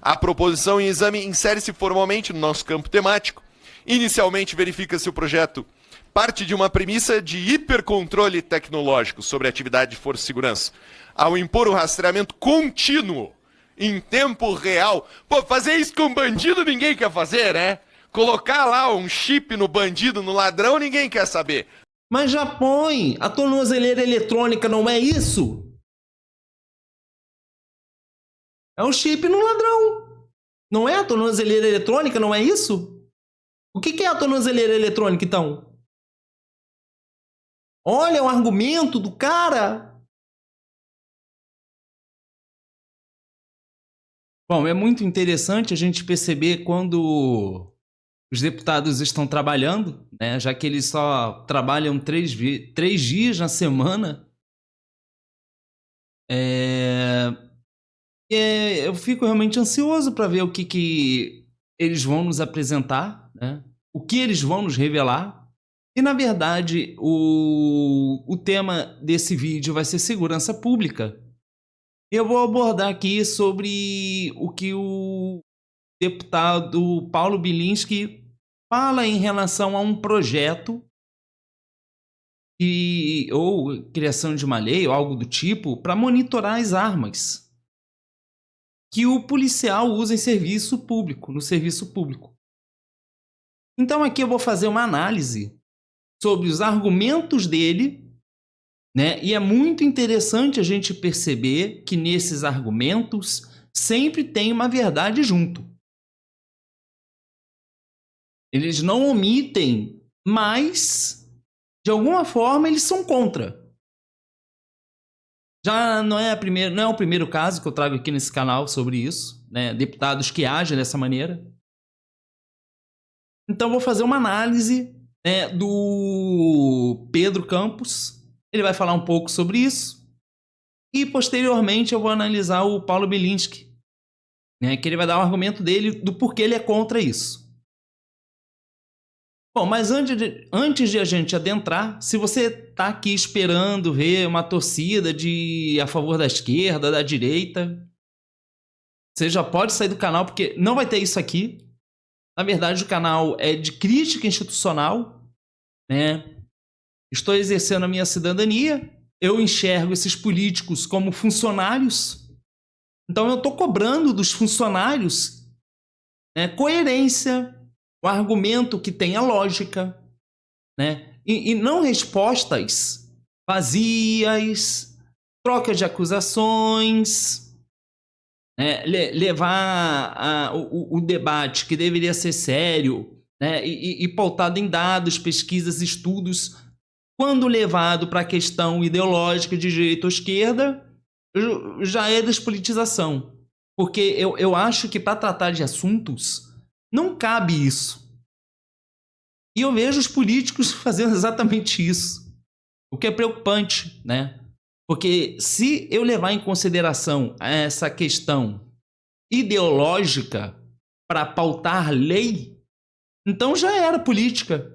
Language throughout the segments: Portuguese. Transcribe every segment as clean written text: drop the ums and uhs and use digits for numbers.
A proposição em exame insere-se formalmente no nosso campo temático. Inicialmente, verifica se o projeto parte de uma premissa de hipercontrole tecnológico sobre a atividade de força e segurança, ao impor o rastreamento contínuo, em tempo real. Pô, fazer isso com bandido ninguém quer fazer, né? Colocar lá um chip no bandido, no ladrão, ninguém quer saber. Mas já põe! A tornozeleira eletrônica não é isso? É um chip no ladrão. Não é a tornozeleira eletrônica, não é isso? O que é a tornozeleira eletrônica, então? Olha o argumento do cara. Bom, é muito interessante a gente perceber quando os deputados estão trabalhando, né, já que eles só trabalham 3 dias na semana. Eu fico realmente ansioso para ver o que eles vão nos apresentar, né? O que eles vão nos revelar. E, na verdade, o tema desse vídeo vai ser segurança pública. Eu vou abordar aqui sobre o que o deputado Paulo Bilinski fala em relação a um projeto ou criação de uma lei ou algo do tipo para monitorar as armas que o policial usa em serviço público, no serviço público. Então aqui eu vou fazer uma análise sobre os argumentos dele, né? E é muito interessante a gente perceber que nesses argumentos sempre tem uma verdade junto. Eles não omitem, mas de alguma forma eles são contra. Já não é o primeiro caso que eu trago aqui nesse canal sobre isso, né? Deputados que agem dessa maneira. Então vou fazer uma análise, né, do Pedro Campos. Ele vai falar um pouco sobre isso. E posteriormente eu vou analisar o Paulo Bilinski, né, que ele vai dar o argumento dele do porquê ele é contra isso. Bom, mas antes de a gente adentrar, se você está aqui esperando ver uma torcida a favor da esquerda, da direita, você já pode sair do canal, porque não vai ter isso aqui. Na verdade, o canal é de crítica institucional, né? Estou exercendo a minha cidadania, eu enxergo esses políticos como funcionários, então eu estou cobrando dos funcionários, né, coerência, o argumento que tenha lógica, né? E não respostas vazias, troca de acusações, né? Levar o debate que deveria ser sério, né? E pautado em dados, pesquisas, estudos, quando levado para a questão ideológica de direita ou esquerda, já é despolitização. Porque eu acho que para tratar de assuntos não cabe isso. E eu vejo os políticos fazendo exatamente isso. O que é preocupante, né? Porque se eu levar em consideração essa questão ideológica para pautar lei, então já era política.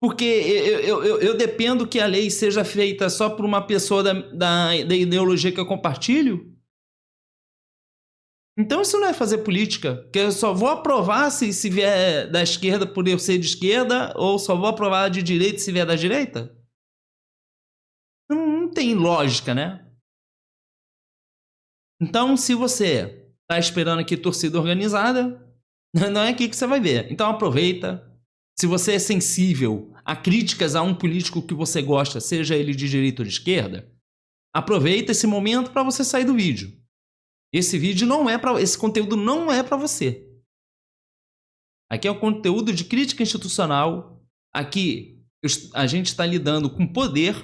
Porque eu dependo que a lei seja feita só por uma pessoa da ideologia que eu compartilho. Então isso não é fazer política, porque eu só vou aprovar se vier da esquerda por eu ser de esquerda, ou só vou aprovar de direita se vier da direita. Não tem lógica, né? Então, se você está esperando aqui torcida organizada, não é aqui que você vai ver. Então aproveita. Se você é sensível a críticas a um político que você gosta, seja ele de direita ou de esquerda, aproveita esse momento para você sair do vídeo. Esse conteúdo não é para você. Aqui é um conteúdo de crítica institucional. Aqui a gente está lidando com poder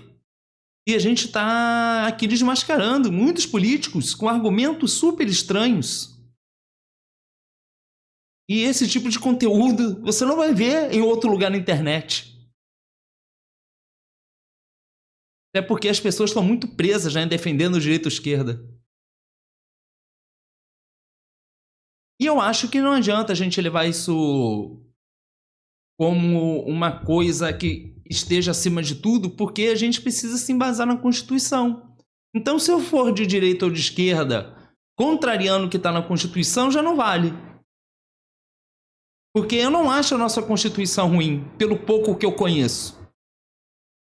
e a gente está aqui desmascarando muitos políticos com argumentos super estranhos. E esse tipo de conteúdo você não vai ver em outro lugar na internet. Até porque as pessoas estão muito presas já em defendendo o direito à esquerda. E eu acho que não adianta a gente levar isso como uma coisa que esteja acima de tudo, porque a gente precisa se embasar na Constituição. Então, se eu for de direita ou de esquerda, contrariando o que está na Constituição, já não vale. Porque eu não acho a nossa Constituição ruim, pelo pouco que eu conheço.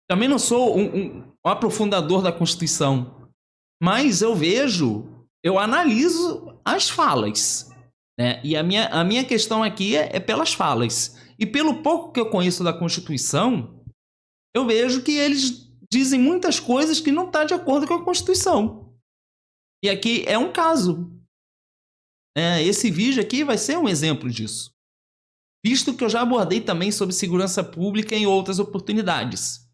Também não sou um aprofundador da Constituição. Mas eu analiso as falas. Né? E a minha questão aqui é pelas falas. E pelo pouco que eu conheço da Constituição, eu vejo que eles dizem muitas coisas que não estão de acordo com a Constituição. E aqui é um caso. Esse vídeo aqui vai ser um exemplo disso. Visto que eu já abordei também sobre segurança pública em outras oportunidades.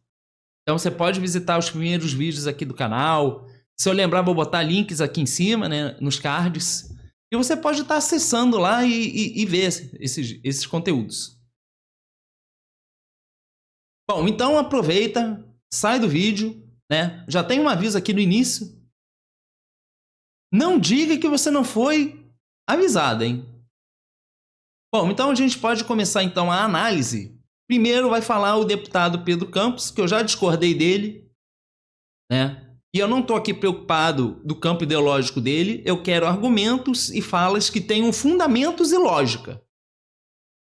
Então você pode visitar os primeiros vídeos aqui do canal. Se eu lembrar, vou botar links aqui em cima, né, nos cards. E você pode estar acessando lá e ver esses conteúdos. Bom, então aproveita, sai do vídeo, né? Já tem um aviso aqui no início. Não diga que você não foi avisado, hein? Bom, então a gente pode começar então a análise. Primeiro vai falar o deputado Pedro Campos, que eu já discordei dele, né? E eu não estou aqui preocupado do campo ideológico dele, eu quero argumentos e falas que tenham fundamentos e lógica.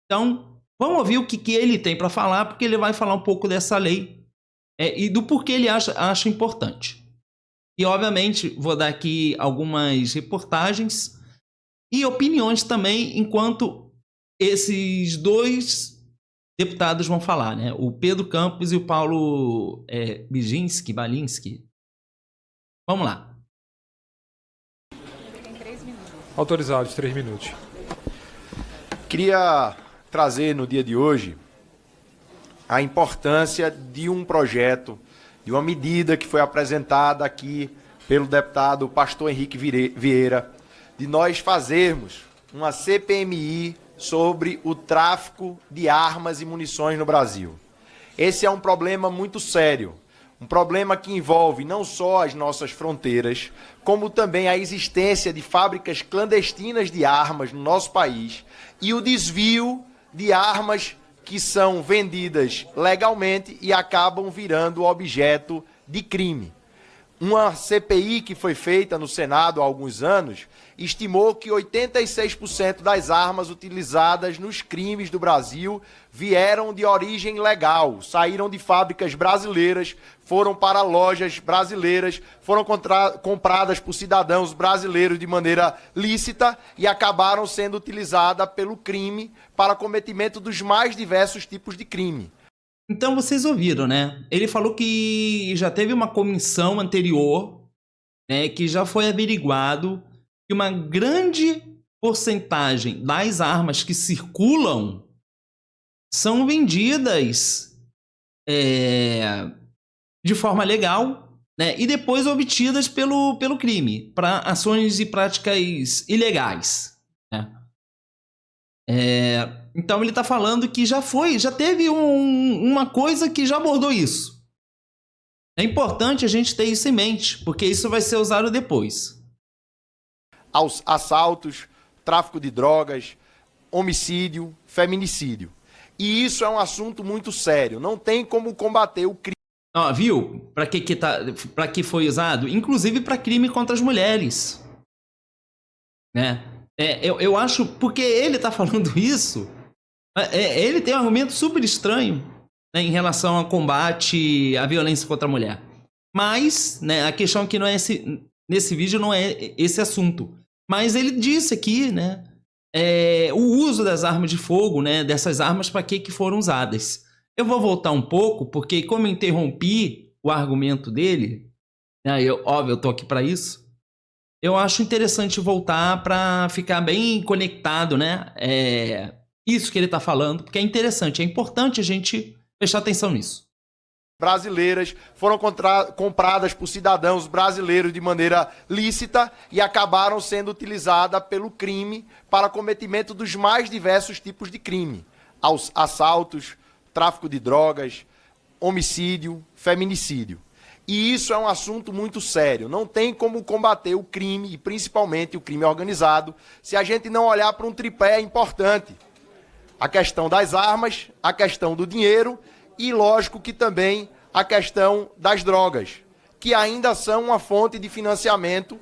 Então, vamos ouvir o que ele tem para falar, porque ele vai falar um pouco dessa lei e do porquê ele acha importante. E, obviamente, vou dar aqui algumas reportagens e opiniões também, enquanto esses dois deputados vão falar, né? O Pedro Campos e o Paulo Balinski. Vamos lá. Autorizados, 3 minutos. Queria trazer no dia de hoje a importância de um projeto, de uma medida que foi apresentada aqui pelo deputado Pastor Henrique Vieira, de nós fazermos uma CPMI sobre o tráfico de armas e munições no Brasil. Esse é um problema muito sério, um problema que envolve não só as nossas fronteiras, como também a existência de fábricas clandestinas de armas no nosso país e o desvio de armas que são vendidas legalmente e acabam virando objeto de crime. Uma CPI que foi feita no Senado há alguns anos estimou que 86% das armas utilizadas nos crimes do Brasil vieram de origem legal, saíram de fábricas brasileiras, foram para lojas brasileiras, foram compradas por cidadãos brasileiros de maneira lícita e acabaram sendo utilizadas pelo crime para cometimento dos mais diversos tipos de crime. Então vocês ouviram, né? Ele falou que já teve uma comissão anterior, né, que já foi averiguado que uma grande porcentagem das armas que circulam são vendidas de forma legal, né, e depois obtidas pelo crime, para ações e práticas ilegais, né? Então ele está falando que já teve uma coisa que já abordou isso. É importante a gente ter isso em mente, porque isso vai ser usado depois. Aos assaltos, tráfico de drogas, homicídio, feminicídio. E isso é um assunto muito sério. Não tem como combater o crime. Viu? Para que foi usado? Inclusive para crime contra as mulheres. Né? Eu acho, porque ele está falando isso, ele tem um argumento super estranho, né, em relação ao combate à violência contra a mulher. Mas, né, a questão aqui não é nesse vídeo não é esse assunto. Mas ele disse aqui, né, o uso das armas de fogo, né, dessas armas, para que foram usadas. Eu vou voltar um pouco, porque como eu interrompi o argumento dele, né, eu tô aqui para isso. Eu acho interessante voltar para ficar bem conectado, né? Isso que ele está falando, porque é interessante, é importante a gente prestar atenção nisso. Brasileiras foram compradas por cidadãos brasileiros de maneira lícita e acabaram sendo utilizadas pelo crime para cometimento dos mais diversos tipos de crime. Aos assaltos, tráfico de drogas, homicídio, feminicídio. E isso é um assunto muito sério. Não tem como combater o crime, e principalmente o crime organizado, se a gente não olhar para um tripé importante. A questão das armas, a questão do dinheiro e, lógico, que também a questão das drogas, que ainda são uma fonte de financiamento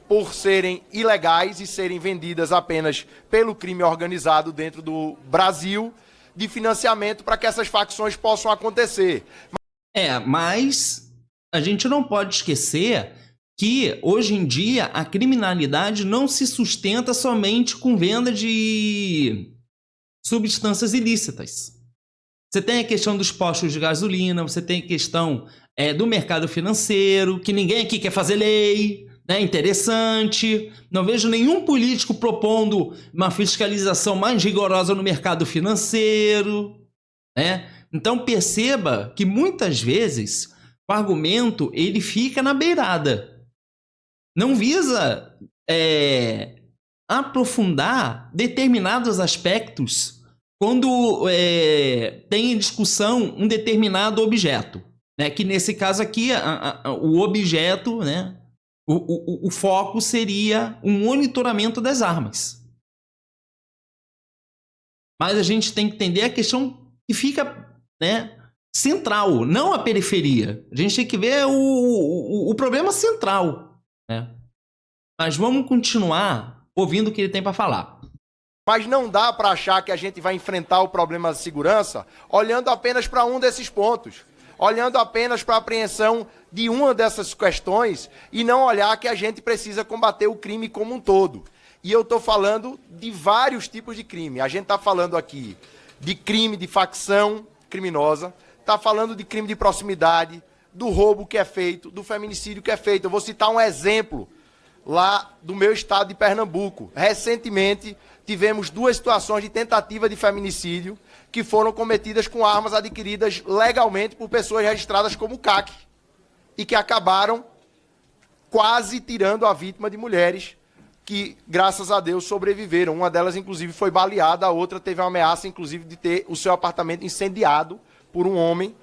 por serem ilegais e serem vendidas apenas pelo crime organizado dentro do Brasil, de financiamento para que essas facções possam acontecer. Mas a gente não pode esquecer que, hoje em dia, a criminalidade não se sustenta somente com venda de substâncias ilícitas. Você tem a questão dos postos de gasolina, você tem a questão do mercado financeiro, que ninguém aqui quer fazer lei, né? Interessante. Não vejo nenhum político propondo uma fiscalização mais rigorosa no mercado financeiro, né? Então perceba que muitas vezes o argumento ele fica na beirada. Não visa aprofundar determinados aspectos quando tem em discussão um determinado objeto, né? Que nesse caso aqui, o objeto, né? O foco seria o monitoramento das armas. Mas a gente tem que entender a questão que fica, né, central, não a periferia. A gente tem que ver o problema central, né? Mas vamos continuar ouvindo o que ele tem para falar. Mas não dá para achar que a gente vai enfrentar o problema da segurança olhando apenas para um desses pontos, olhando apenas para a apreensão de uma dessas questões e não olhar que a gente precisa combater o crime como um todo. E eu estou falando de vários tipos de crime. A gente está falando aqui de crime de facção criminosa, está falando de crime de proximidade, do roubo que é feito, do feminicídio que é feito. Eu vou citar um exemplo lá do meu estado de Pernambuco. Recentemente, tivemos 2 situações de tentativa de feminicídio que foram cometidas com armas adquiridas legalmente por pessoas registradas como CAC e que acabaram quase tirando a vítima de mulheres que, graças a Deus, sobreviveram. Uma delas, inclusive, foi baleada, a outra teve uma ameaça, inclusive, de ter o seu apartamento incendiado por um homem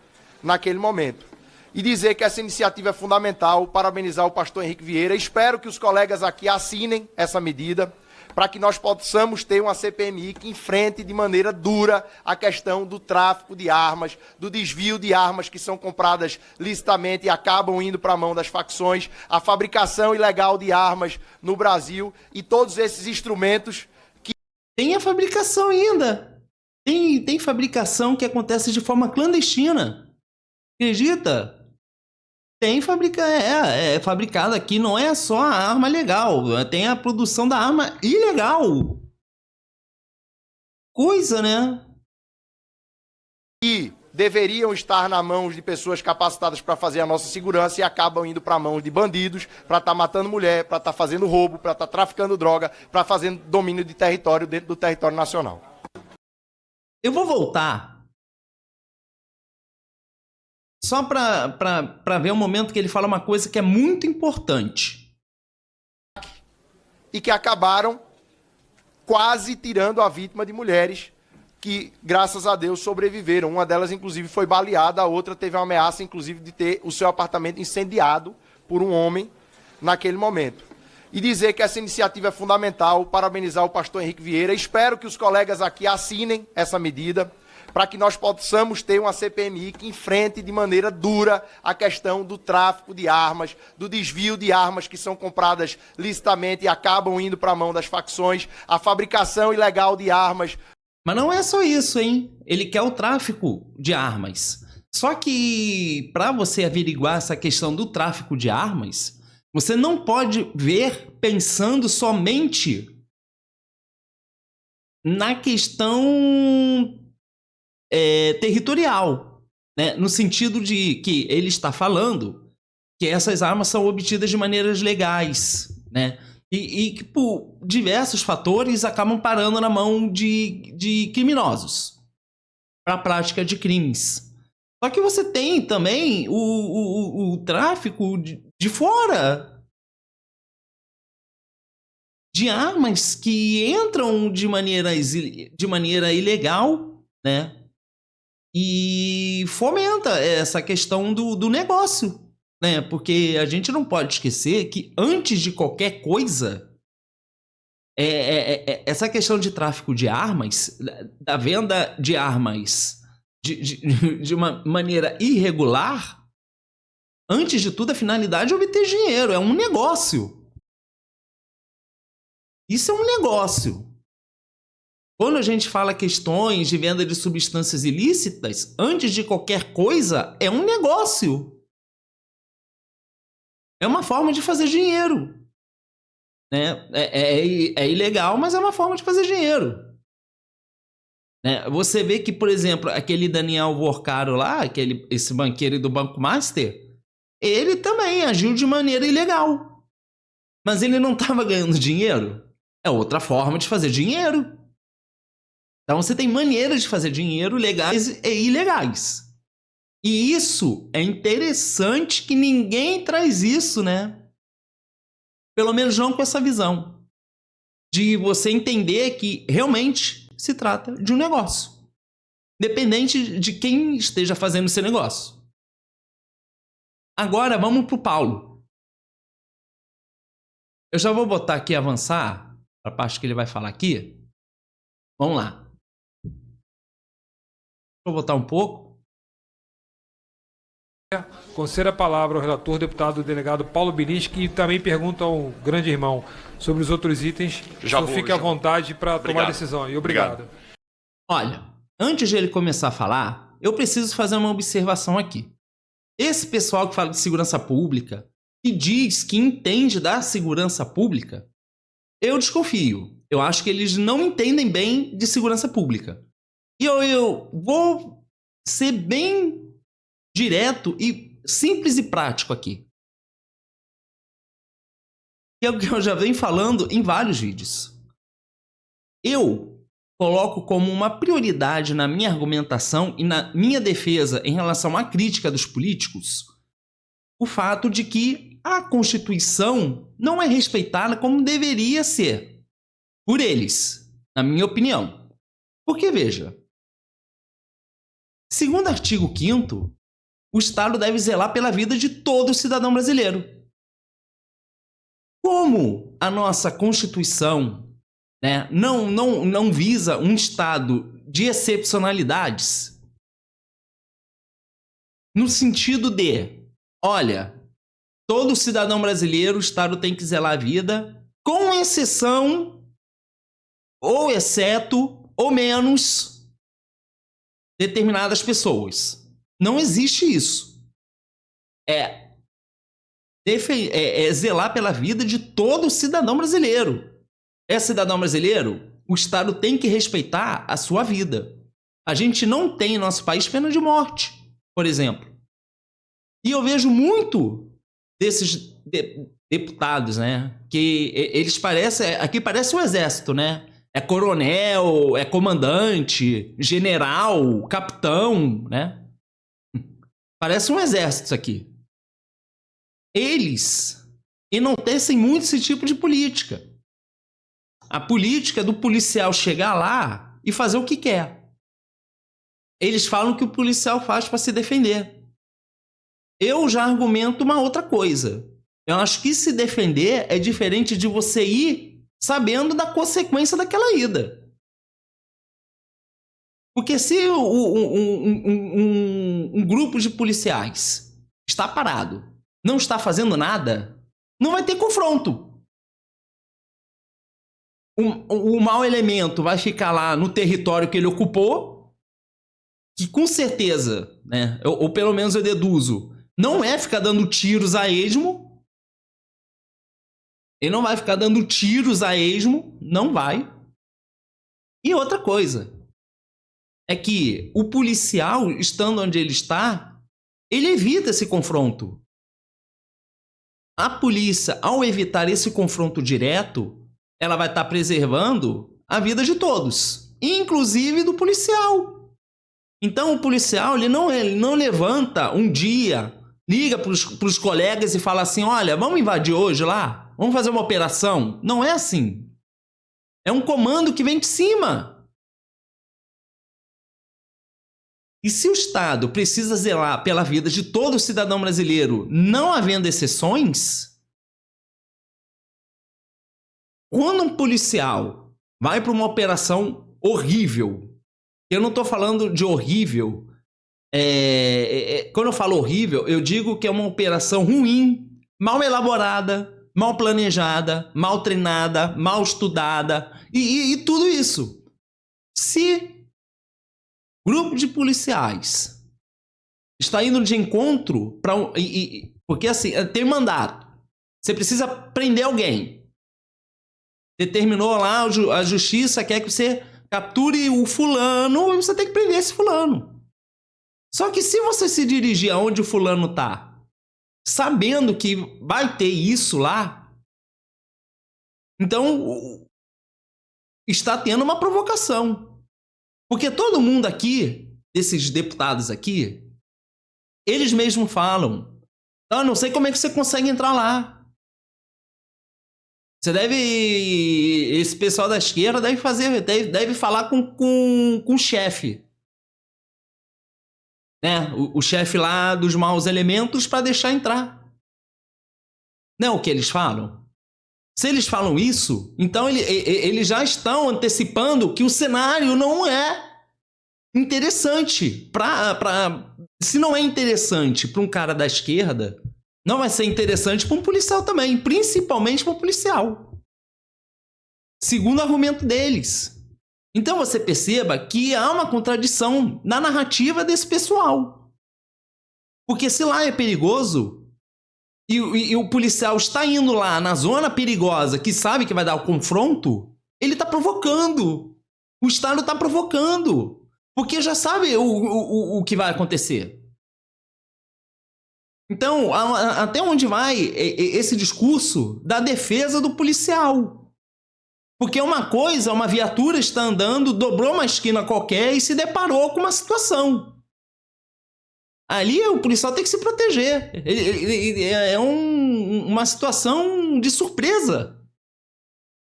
naquele momento. E dizer que essa iniciativa é fundamental, parabenizar o pastor Henrique Vieira. Espero que os colegas aqui assinem essa medida, para que nós possamos ter uma CPMI que enfrente de maneira dura a questão do tráfico de armas, do desvio de armas que são compradas licitamente e acabam indo para a mão das facções, a fabricação ilegal de armas no Brasil e todos esses instrumentos que... Tem a fabricação ainda. Tem fabricação que acontece de forma clandestina. Acredita? Tem fabricado aqui, não é só a arma legal, tem a produção da arma ilegal. Coisa, né? que deveriam estar na mão de pessoas capacitadas para fazer a nossa segurança e acabam indo para a mão de bandidos, para estar matando mulher, para estar fazendo roubo, para estar traficando droga, para fazendo domínio de território dentro do território nacional. Eu vou voltar só para ver um momento que ele fala uma coisa que é muito importante. E que acabaram quase tirando a vítima de mulheres que, graças a Deus, sobreviveram. Uma delas, inclusive, foi baleada, a outra teve uma ameaça, inclusive, de ter o seu apartamento incendiado por um homem naquele momento. E dizer que essa iniciativa é fundamental, parabenizar o pastor Henrique Vieira. Espero que os colegas aqui assinem essa medida, para que nós possamos ter uma CPMI que enfrente de maneira dura a questão do tráfico de armas, do desvio de armas que são compradas licitamente e acabam indo para a mão das facções, a fabricação ilegal de armas. Mas não é só isso, hein? Ele quer o tráfico de armas. Só que, para você averiguar essa questão do tráfico de armas, você não pode ver pensando somente na questão territorial, né? No sentido de que ele está falando que essas armas são obtidas de maneiras legais, né? E que por diversos fatores acabam parando na mão de criminosos para a prática de crimes. Só que você tem também o tráfico de fora de armas que entram de maneira ilegal, né? E fomenta essa questão do negócio, né? Porque a gente não pode esquecer que antes de qualquer coisa, essa questão de tráfico de armas, da venda de armas de uma maneira irregular, antes de tudo a finalidade é obter dinheiro, é um negócio. Isso é um negócio. Quando a gente fala questões de venda de substâncias ilícitas, antes de qualquer coisa, é um negócio. É uma forma de fazer dinheiro. Né? É ilegal, mas é uma forma de fazer dinheiro. Né? Você vê que, por exemplo, aquele Daniel Vorcaro lá, esse banqueiro do Banco Master, ele também agiu de maneira ilegal. Mas ele não estava ganhando dinheiro. É outra forma de fazer dinheiro. Então você tem maneiras de fazer dinheiro legais e ilegais. E isso é interessante que ninguém traz isso, né? Pelo menos não com essa visão. De você entender que realmente se trata de um negócio. Independente de quem esteja fazendo esse negócio. Agora vamos para o Paulo. Eu já vou botar aqui avançar para a parte que ele vai falar aqui. Vamos lá. Deixa eu botar um pouco. Conceda a palavra ao relator, deputado delegado Paulo Bilinski, e também pergunta ao grande irmão sobre os outros itens. Fique à vontade para tomar a decisão. E obrigado. Olha, antes de ele começar a falar, eu preciso fazer uma observação aqui. Esse pessoal que fala de segurança pública, que diz que entende da segurança pública, eu desconfio. Eu acho que eles não entendem bem de segurança pública. E eu vou ser bem direto e simples e prático aqui. Que é o que eu já venho falando em vários vídeos. Eu coloco como uma prioridade na minha argumentação e na minha defesa em relação à crítica dos políticos o fato de que a Constituição não é respeitada como deveria ser por eles, na minha opinião. Porque, veja, segundo o artigo 5º, o Estado deve zelar pela vida de todo cidadão brasileiro. Como a nossa Constituição, né, não visa um estado de excepcionalidades, no sentido de, olha, todo cidadão brasileiro, o Estado tem que zelar a vida, com exceção, ou exceto, ou menos, determinadas pessoas. Não existe isso. É zelar pela vida de todo cidadão brasileiro. É cidadão brasileiro? O Estado tem que respeitar a sua vida. A gente não tem em nosso país pena de morte, por exemplo. E eu vejo muito desses deputados, né? Que eles parecem... Aqui parece um exército, né? É coronel, é comandante, general, capitão, né? Parece um exército isso aqui. Eles enaltecem muito esse tipo de política. A política do policial chegar lá e fazer o que quer. Eles falam que o policial faz para se defender. Eu já argumento uma outra coisa. Eu acho que se defender é diferente de você ir sabendo da consequência daquela ida. Porque se um grupo de policiais está parado, não está fazendo nada, não vai ter confronto. O mau elemento vai ficar lá no território que ele ocupou, que com certeza, né, ou pelo menos eu deduzo, não é ficar dando tiros a esmo. Ele não vai ficar dando tiros a esmo, não vai. E outra coisa é que o policial, estando onde ele está, ele evita esse confronto. A polícia, ao evitar esse confronto direto, ela vai estar preservando a vida de todos, inclusive do policial. Então o policial ele não levanta um dia, liga para os colegas e fala assim, olha, vamos invadir hoje lá? Vamos fazer uma operação? Não é assim. É um comando que vem de cima. E se o Estado precisa zelar pela vida de todo cidadão brasileiro, não havendo exceções, quando um policial vai para uma operação horrível, eu não estou falando de horrível, quando eu falo horrível, eu digo que é uma operação ruim, mal elaborada, mal planejada, mal treinada, mal estudada e tudo isso. Se grupo de policiais está indo de encontro para porque assim, tem mandato. Você precisa prender alguém. Determinou lá, a justiça quer que você capture o fulano, você tem que prender esse fulano. Só que se você se dirigir aonde o fulano tá, sabendo que vai ter isso lá, então está tendo uma provocação. Porque todo mundo aqui, esses deputados aqui, eles mesmos falam: eu não sei como é que você consegue entrar lá. Você deve... Esse pessoal da esquerda deve falar com o chefe. Né? O chefe lá dos maus elementos para deixar entrar. Não é o que eles falam? Se eles falam isso, então eles já estão antecipando que o cenário não é interessante. Se não é interessante para um cara da esquerda, não vai ser interessante para um policial também, principalmente para um policial. Segundo o argumento deles. Então você perceba que há uma contradição na narrativa desse pessoal. Porque se lá é perigoso e o policial está indo lá na zona perigosa, que sabe que vai dar o confronto, ele está provocando. O Estado está provocando. Porque já sabe o que vai acontecer. Então, até onde vai esse discurso da defesa do policial? Porque uma coisa, uma viatura está andando, dobrou uma esquina qualquer e se deparou com uma situação. Ali o policial tem que se proteger. É uma situação de surpresa.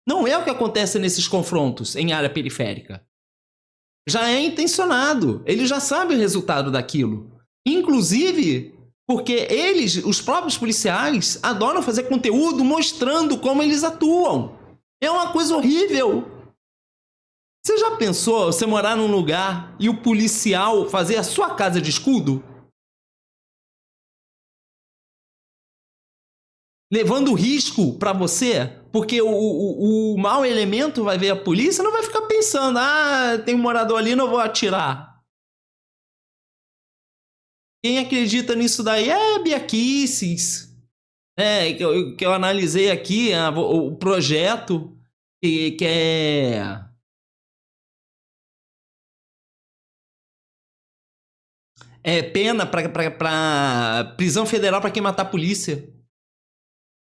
Não é o que acontece nesses confrontos em área periférica. Já é intencionado. Ele já sabe o resultado daquilo. Inclusive... porque eles, os próprios policiais, adoram fazer conteúdo mostrando como eles atuam. É uma coisa horrível. Você já pensou você morar num lugar e o policial fazer a sua casa de escudo? Levando risco para você? Porque o mau elemento vai ver a polícia e não vai ficar pensando: ah, tem um morador ali, não vou atirar. Quem acredita nisso daí é Biaquices, que eu analisei aqui, o projeto que é pena para prisão federal para quem matar a polícia.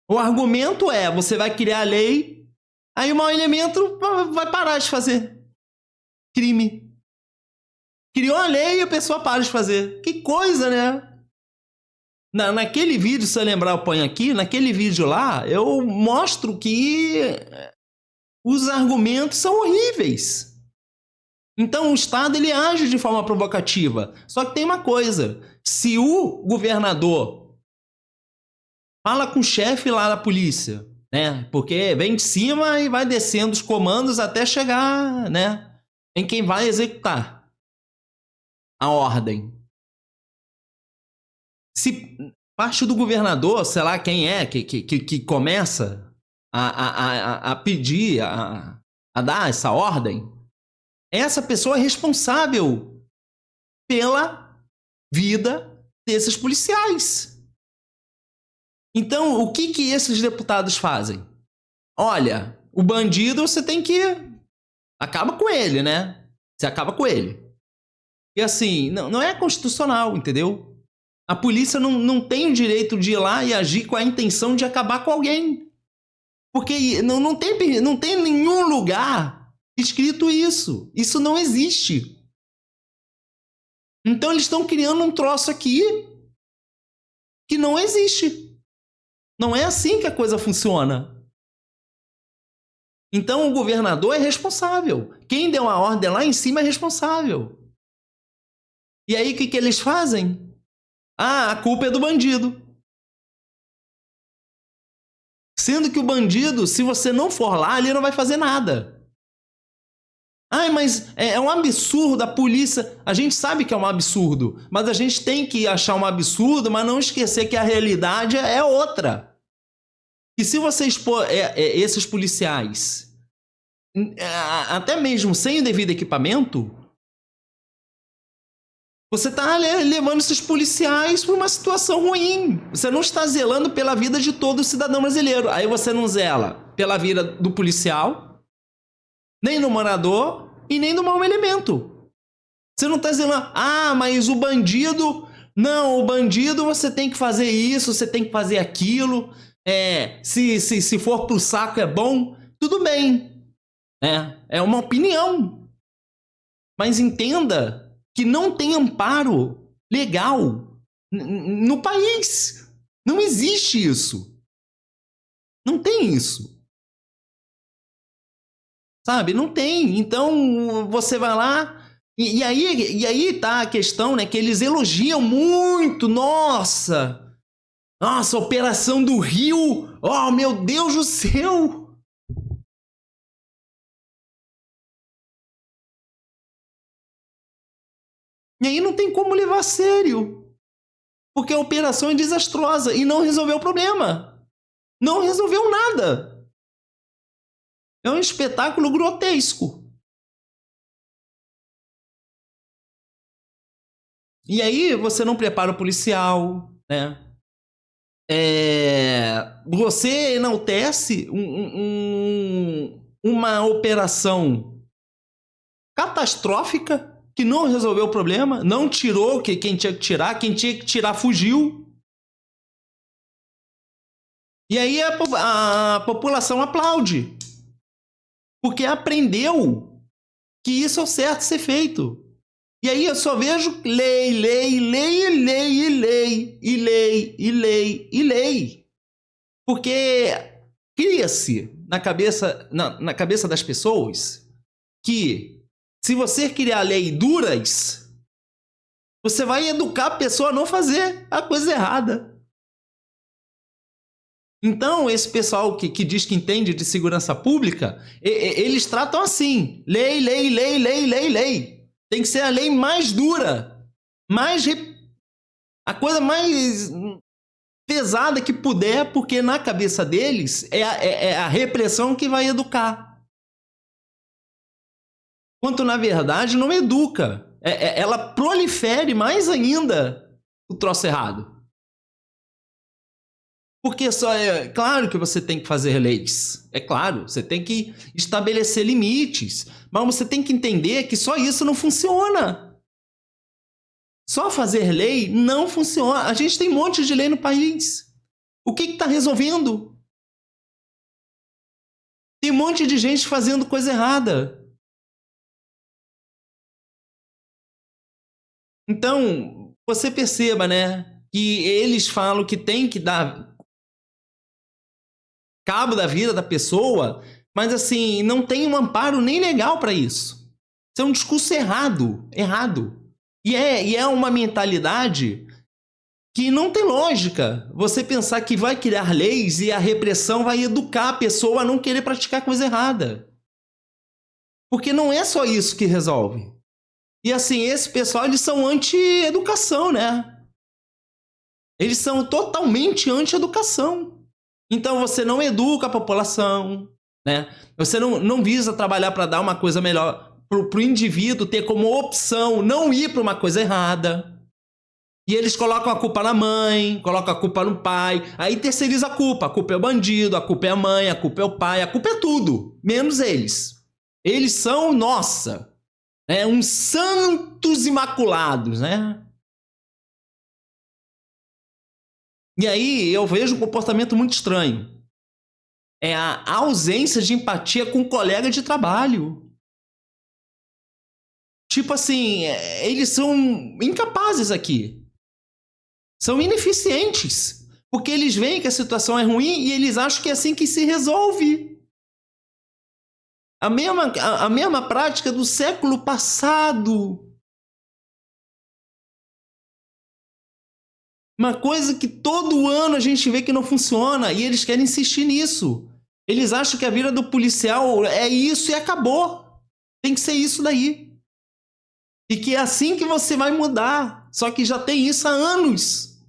O argumento é: você vai criar a lei, aí o mau elemento vai parar de fazer crime. Criou a lei e a pessoa para de fazer. Que coisa, né? Naquele vídeo, se eu lembrar, eu ponho aqui. Naquele vídeo lá, eu mostro que os argumentos são horríveis. Então, o Estado ele age de forma provocativa. Só que tem uma coisa. Se o governador fala com o chefe lá da polícia, né? Porque vem de cima e vai descendo os comandos até chegar, né, em quem vai executar a ordem. Se parte do governador, sei lá quem é, que começa a pedir, a dar essa ordem, essa pessoa é responsável pela vida desses policiais. Então, o que esses deputados fazem? Olha, o bandido você tem que... acaba com ele, né? Você acaba com ele. E assim, não é constitucional, entendeu? A polícia não tem o direito de ir lá e agir com a intenção de acabar com alguém. Porque não tem nenhum lugar escrito isso. Isso não existe. Então eles estão criando um troço aqui que não existe. Não é assim que a coisa funciona. Então o governador é responsável. Quem deu a ordem lá em cima é responsável. E aí, o que eles fazem? Ah, a culpa é do bandido. Sendo que o bandido, se você não for lá, ele não vai fazer nada. Ai, mas é um absurdo a polícia... A gente sabe que é um absurdo, mas a gente tem que achar um absurdo, mas não esquecer que a realidade é outra. E se você expor esses policiais, até mesmo sem o devido equipamento, você está levando esses policiais para uma situação ruim. Você não está zelando pela vida de todo cidadão brasileiro. Aí você não zela pela vida do policial, nem do morador e nem do mau elemento. Você não está zelando. Ah, mas o bandido... Não, o bandido você tem que fazer isso, você tem que fazer aquilo. Se for pro saco é bom, tudo bem. É uma opinião. Mas entenda que não tem amparo legal no país. Não existe isso. Não tem isso. Sabe? Não tem. Então, você vai lá... E aí tá a questão, né? Que eles elogiam muito. Nossa, Operação do Rio. Oh, meu Deus do céu. E aí não tem como levar a sério. Porque a operação é desastrosa e não resolveu o problema. Não resolveu nada. É um espetáculo grotesco. E aí você não prepara o policial, né? Você enaltece uma operação catastrófica que não resolveu o problema, não tirou quem tinha que tirar fugiu. E aí a população aplaude, porque aprendeu que isso é o certo ser feito. E aí eu só vejo lei. Porque cria-se na cabeça das pessoas que se você criar leis duras, você vai educar a pessoa a não fazer a coisa errada. Então, esse pessoal que diz que entende de segurança pública, eles tratam assim, lei. Tem que ser a lei mais dura, a coisa mais pesada que puder, porque na cabeça deles é a repressão que vai educar. Quanto na verdade não educa. Ela prolifere mais ainda o troço errado. Porque claro que você tem que fazer leis. É claro, você tem que estabelecer limites. Mas você tem que entender que só isso não funciona. Só fazer lei não funciona. A gente tem um monte de lei no país. O que está resolvendo? Tem um monte de gente fazendo coisa errada. Então, você perceba, né? Que eles falam que tem que dar cabo da vida da pessoa, mas assim, não tem um amparo nem legal para isso. Isso é um discurso errado. E é uma mentalidade que não tem lógica. Você pensar que vai criar leis e a repressão vai educar a pessoa a não querer praticar coisa errada. Porque não é só isso que resolve. E assim, esse pessoal, eles são anti-educação, né? Eles são totalmente anti-educação. Então você não educa a população, né? Você não visa trabalhar para dar uma coisa melhor para o indivíduo ter como opção não ir para uma coisa errada. E eles colocam a culpa na mãe, colocam a culpa no pai, aí terceiriza a culpa. A culpa é o bandido, a culpa é a mãe, a culpa é o pai, a culpa é tudo, menos eles. Eles são, nossa, uns santos imaculados, né? E aí eu vejo um comportamento muito estranho. É a ausência de empatia com o colega de trabalho. Tipo assim, eles são incapazes aqui. São ineficientes. Porque eles veem que a situação é ruim e eles acham que é assim que se resolve. A mesma prática do século passado. Uma coisa que todo ano a gente vê que não funciona e eles querem insistir nisso. Eles acham que a vida do policial é isso e acabou. Tem que ser isso daí. E que é assim que você vai mudar. Só que já tem isso há anos.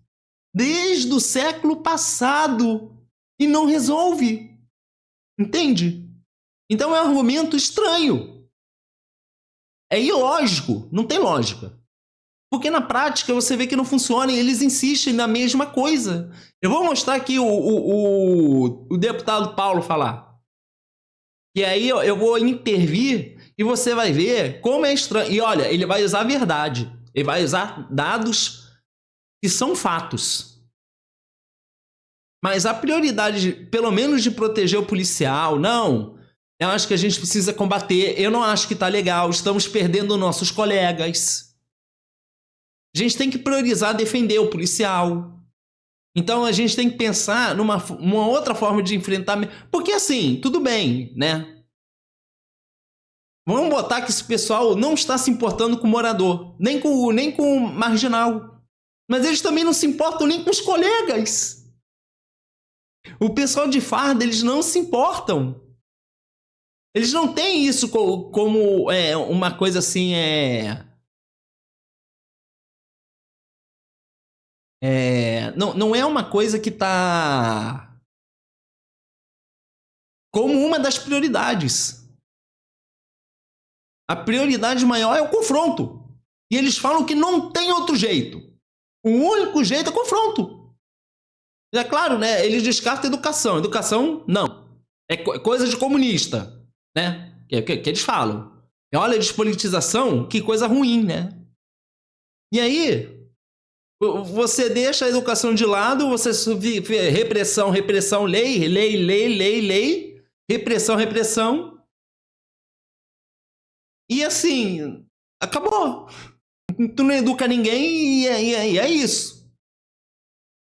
Desde o século passado. e não resolve. Entende? Então é um argumento estranho. É ilógico, não tem lógica. Porque na prática você vê que não funciona e eles insistem na mesma coisa. Eu vou mostrar aqui o deputado Paulo falar. E aí eu vou intervir e você vai ver como é estranho. E olha, ele vai usar a verdade. Ele vai usar dados que são fatos. Mas a prioridade, pelo menos de proteger o policial, não. Eu acho que a gente precisa combater. Eu não acho que tá legal. Estamos perdendo nossos colegas. A gente tem que priorizar defender o policial. Então a gente tem que pensar numa outra forma de enfrentar. Porque assim, tudo bem, né? Vamos botar que esse pessoal não está se importando com o morador, nem com o marginal. Mas eles também não se importam nem com os colegas. O pessoal de farda, eles não se importam. Eles não têm isso como uma coisa assim, não é uma coisa que está como uma das prioridades. A prioridade maior é o confronto. E eles falam que não tem outro jeito. O único jeito é confronto. É claro, né? Eles descartam a educação. Educação, não. É coisa de comunista, né? Que eles falam. Olha a despolitização, que coisa ruim, né? E aí, você deixa a educação de lado, você repressão, repressão, lei, repressão, repressão. E assim, acabou. Tu não educa ninguém e é isso.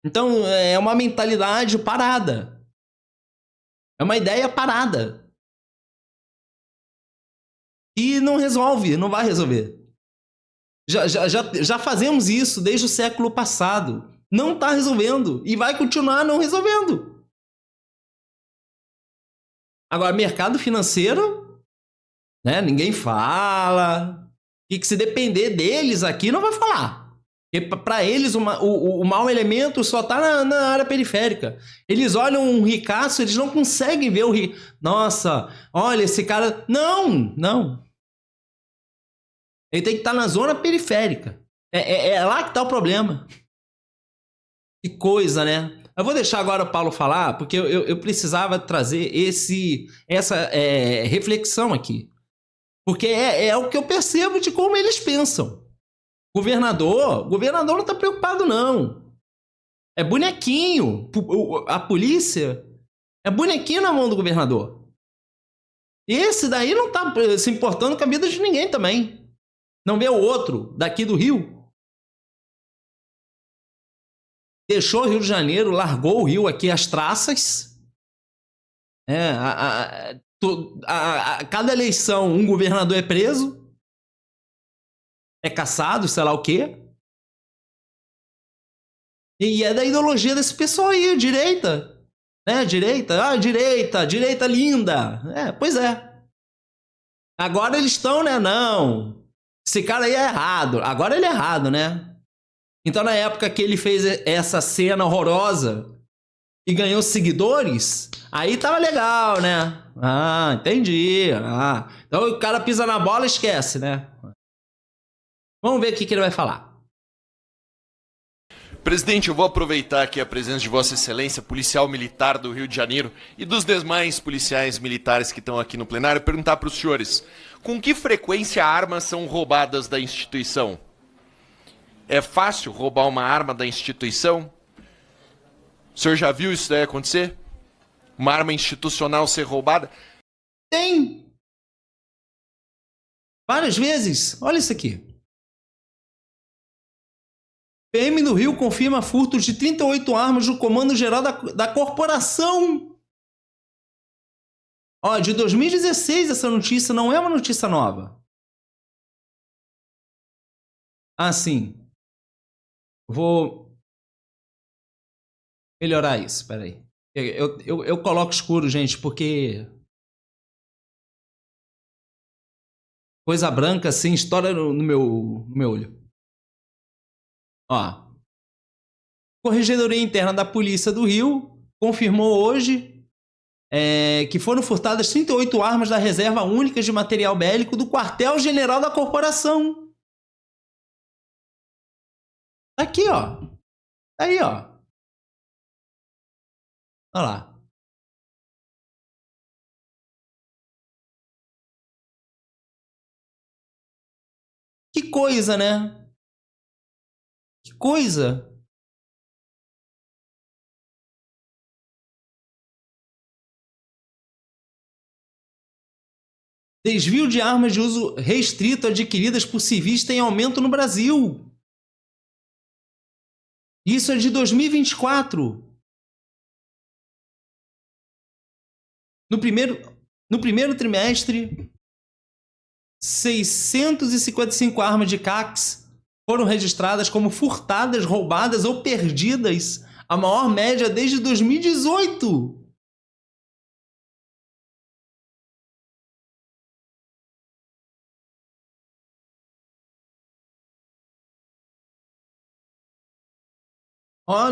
Então, é uma mentalidade parada. É uma ideia parada. E não resolve, não vai resolver. Já fazemos isso desde o século passado. Não está resolvendo. E vai continuar não resolvendo. Agora, mercado financeiro, né? Ninguém fala. E que se depender deles aqui, não vai falar. Porque para eles o mau elemento só está na área periférica. Eles olham um ricaço, eles não conseguem ver o rico. Nossa, olha esse cara. Não. Ele tem que estar na zona periférica. É lá que está o problema. Que coisa, né? Eu vou deixar agora o Paulo falar, porque eu precisava trazer essa reflexão aqui. Porque é o que eu percebo de como eles pensam. Governador não está preocupado, não. É bonequinho. A polícia é bonequinho na mão do governador. Esse daí não está se importando com a vida de ninguém também. Não vê o outro daqui do Rio. Deixou o Rio de Janeiro, largou o Rio aqui às traças. Cada eleição um governador é preso. É caçado, sei lá o quê. E é da ideologia desse pessoal aí, direita. Né? Direita linda. Pois é. Agora eles estão, né? Não. Esse cara aí é errado. Agora ele é errado, né? Então, na época que ele fez essa cena horrorosa e ganhou seguidores, aí tava legal, né? Ah, entendi. Então o cara pisa na bola e esquece, né? Vamos ver o que ele vai falar. Presidente, eu vou aproveitar aqui a presença de Vossa Excelência, policial militar do Rio de Janeiro e dos demais policiais militares que estão aqui no plenário, perguntar para os senhores, com que frequência armas são roubadas da instituição? É fácil roubar uma arma da instituição? O senhor já viu isso daí acontecer? Uma arma institucional ser roubada? Tem! Várias vezes. Olha isso aqui. PM do Rio confirma furtos de 38 armas do Comando Geral da Corporação. Ó, de 2016 essa notícia, não é uma notícia nova. Ah, sim. Vou melhorar isso, peraí. Eu coloco escuro, gente, porque coisa branca assim estoura no meu olho. Ó. Corregedoria Interna da Polícia do Rio confirmou hoje que foram furtadas 38 armas da reserva única de material bélico do quartel-general da corporação. Tá aqui, ó. Tá aí, ó. Olha lá. Que coisa, né? Que coisa. Desvio de armas de uso restrito adquiridas por civis tem aumento no Brasil. Isso é de 2024. No primeiro trimestre, 655 armas de CACs foram registradas como furtadas, roubadas ou perdidas, a maior média desde 2018.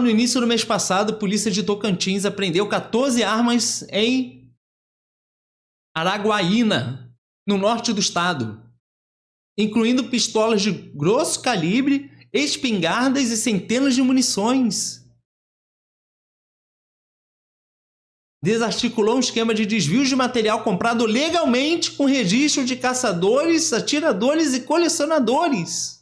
No início do mês passado, a polícia de Tocantins apreendeu 14 armas em Araguaína, no norte do estado, incluindo pistolas de grosso calibre, espingardas e centenas de munições. Desarticulou um esquema de desvio de material comprado legalmente com registro de caçadores, atiradores e colecionadores.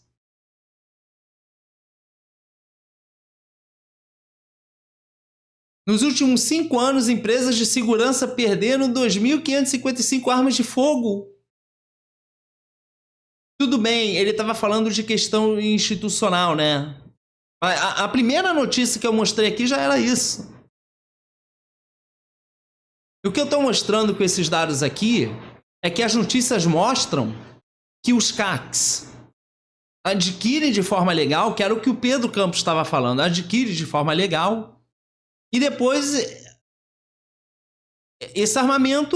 Nos últimos 5 anos, empresas de segurança perderam 2.555 armas de fogo. Tudo bem, ele estava falando de questão institucional, né? A primeira notícia que eu mostrei aqui já era isso. O que eu estou mostrando com esses dados aqui é que as notícias mostram que os CACs adquirem de forma legal, que era o que o Pedro Campos estava falando, adquire de forma legal. E depois, esse armamento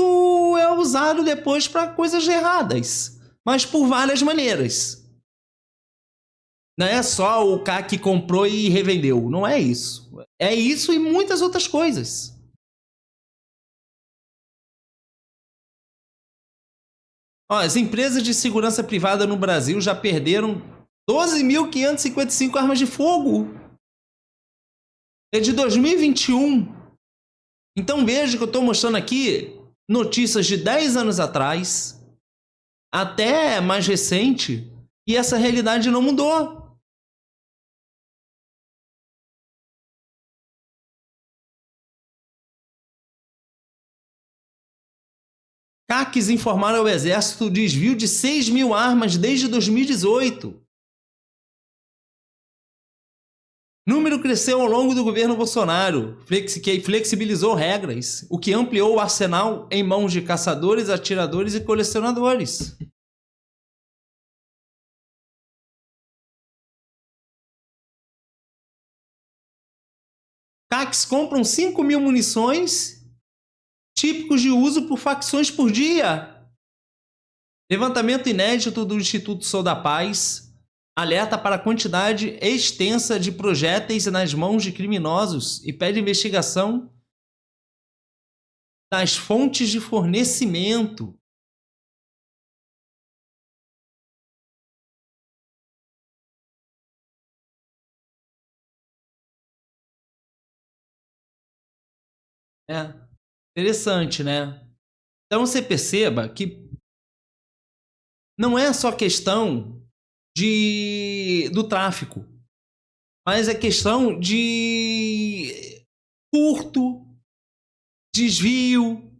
é usado depois para coisas erradas, mas por várias maneiras. Não é só o cara que comprou e revendeu, não é isso. É isso e muitas outras coisas. As empresas de segurança privada no Brasil já perderam 12.555 armas de fogo. É de 2021. Então veja que eu estou mostrando aqui notícias de 10 anos atrás, até mais recente, e essa realidade não mudou. CACs informaram ao Exército o desvio de 6.000 armas desde 2018. O número cresceu ao longo do governo Bolsonaro, que flexibilizou regras, o que ampliou o arsenal em mãos de caçadores, atiradores e colecionadores. CACs compram 5.000 munições típicos de uso por facções por dia. Levantamento inédito do Instituto Sou da Paz alerta para a quantidade extensa de projéteis nas mãos de criminosos e pede investigação das fontes de fornecimento. Interessante, né? Então você perceba que não é só questão do tráfico, mas é questão de furto, desvio,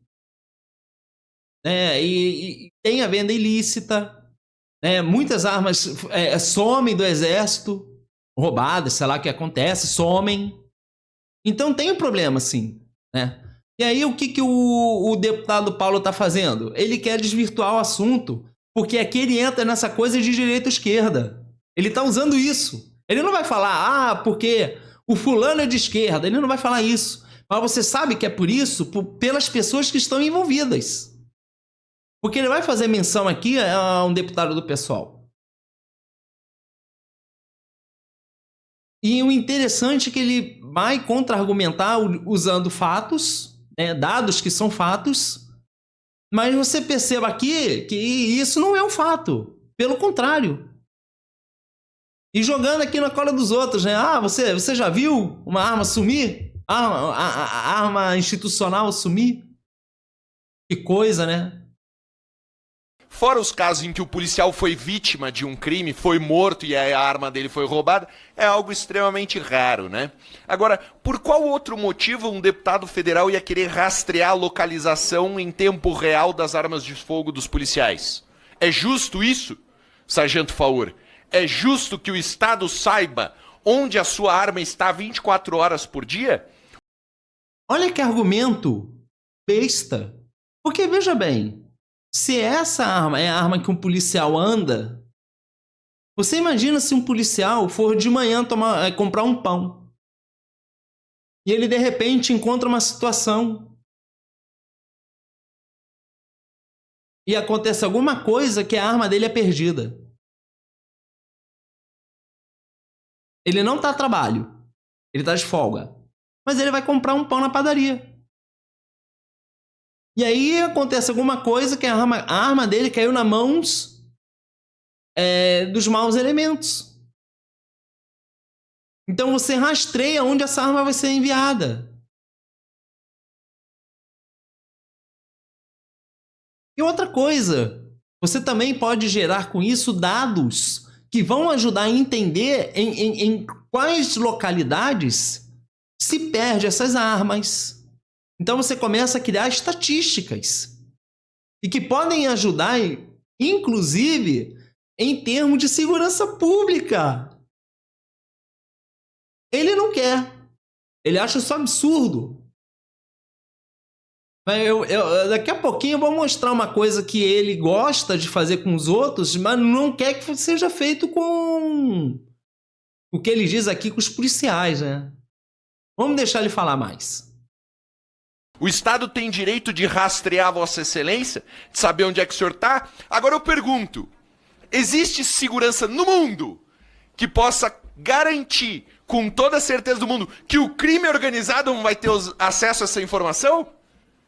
e tem a venda ilícita, muitas armas somem do exército, roubadas, sei lá o que acontece, somem. Então tem um problema, sim, né? E aí o que o deputado Paulo está fazendo? Ele quer desvirtuar o assunto, porque aqui ele entra nessa coisa de direita ou esquerda. Ele está usando isso. Ele não vai falar, porque o fulano é de esquerda. Ele não vai falar isso. Mas você sabe que é por isso, pelas pessoas que estão envolvidas. Porque ele vai fazer menção aqui a um deputado do PSOL. E o interessante é que ele vai contra-argumentar usando fatos, né, dados que são fatos, mas você perceba aqui que isso não é um fato. Pelo contrário. E jogando aqui na cola dos outros, né? Ah, você já viu uma arma sumir? A arma institucional sumir? Que coisa, né? Fora os casos em que o policial foi vítima de um crime, foi morto e a arma dele foi roubada, é algo extremamente raro, né? Agora, por qual outro motivo um deputado federal ia querer rastrear a localização em tempo real das armas de fogo dos policiais? É justo isso, Sargento Faur? É justo que o Estado saiba onde a sua arma está 24 horas por dia? Olha que argumento besta. Porque, veja bem, se essa arma é a arma que um policial anda, você imagina se um policial for de manhã comprar um pão e ele de repente encontra uma situação e acontece alguma coisa que a arma dele é perdida. Ele não está a trabalho, ele está de folga, mas ele vai comprar um pão na padaria. E aí acontece alguma coisa que a arma dele caiu nas mãos dos maus elementos. Então você rastreia onde essa arma vai ser enviada. E outra coisa, você também pode gerar com isso dados que vão ajudar a entender em quais localidades se perde essas armas. Então você começa a criar estatísticas e que podem ajudar, inclusive, em termos de segurança pública. Ele não quer. Ele acha isso absurdo. Daqui a pouquinho eu vou mostrar uma coisa que ele gosta de fazer com os outros, mas não quer que seja feito com o que ele diz aqui com os policiais, né? Vamos deixar ele falar mais. O Estado tem direito de rastrear Vossa Excelência, de saber onde é que o senhor está? Agora eu pergunto, existe segurança no mundo que possa garantir, com toda a certeza do mundo, que o crime organizado não vai ter acesso a essa informação?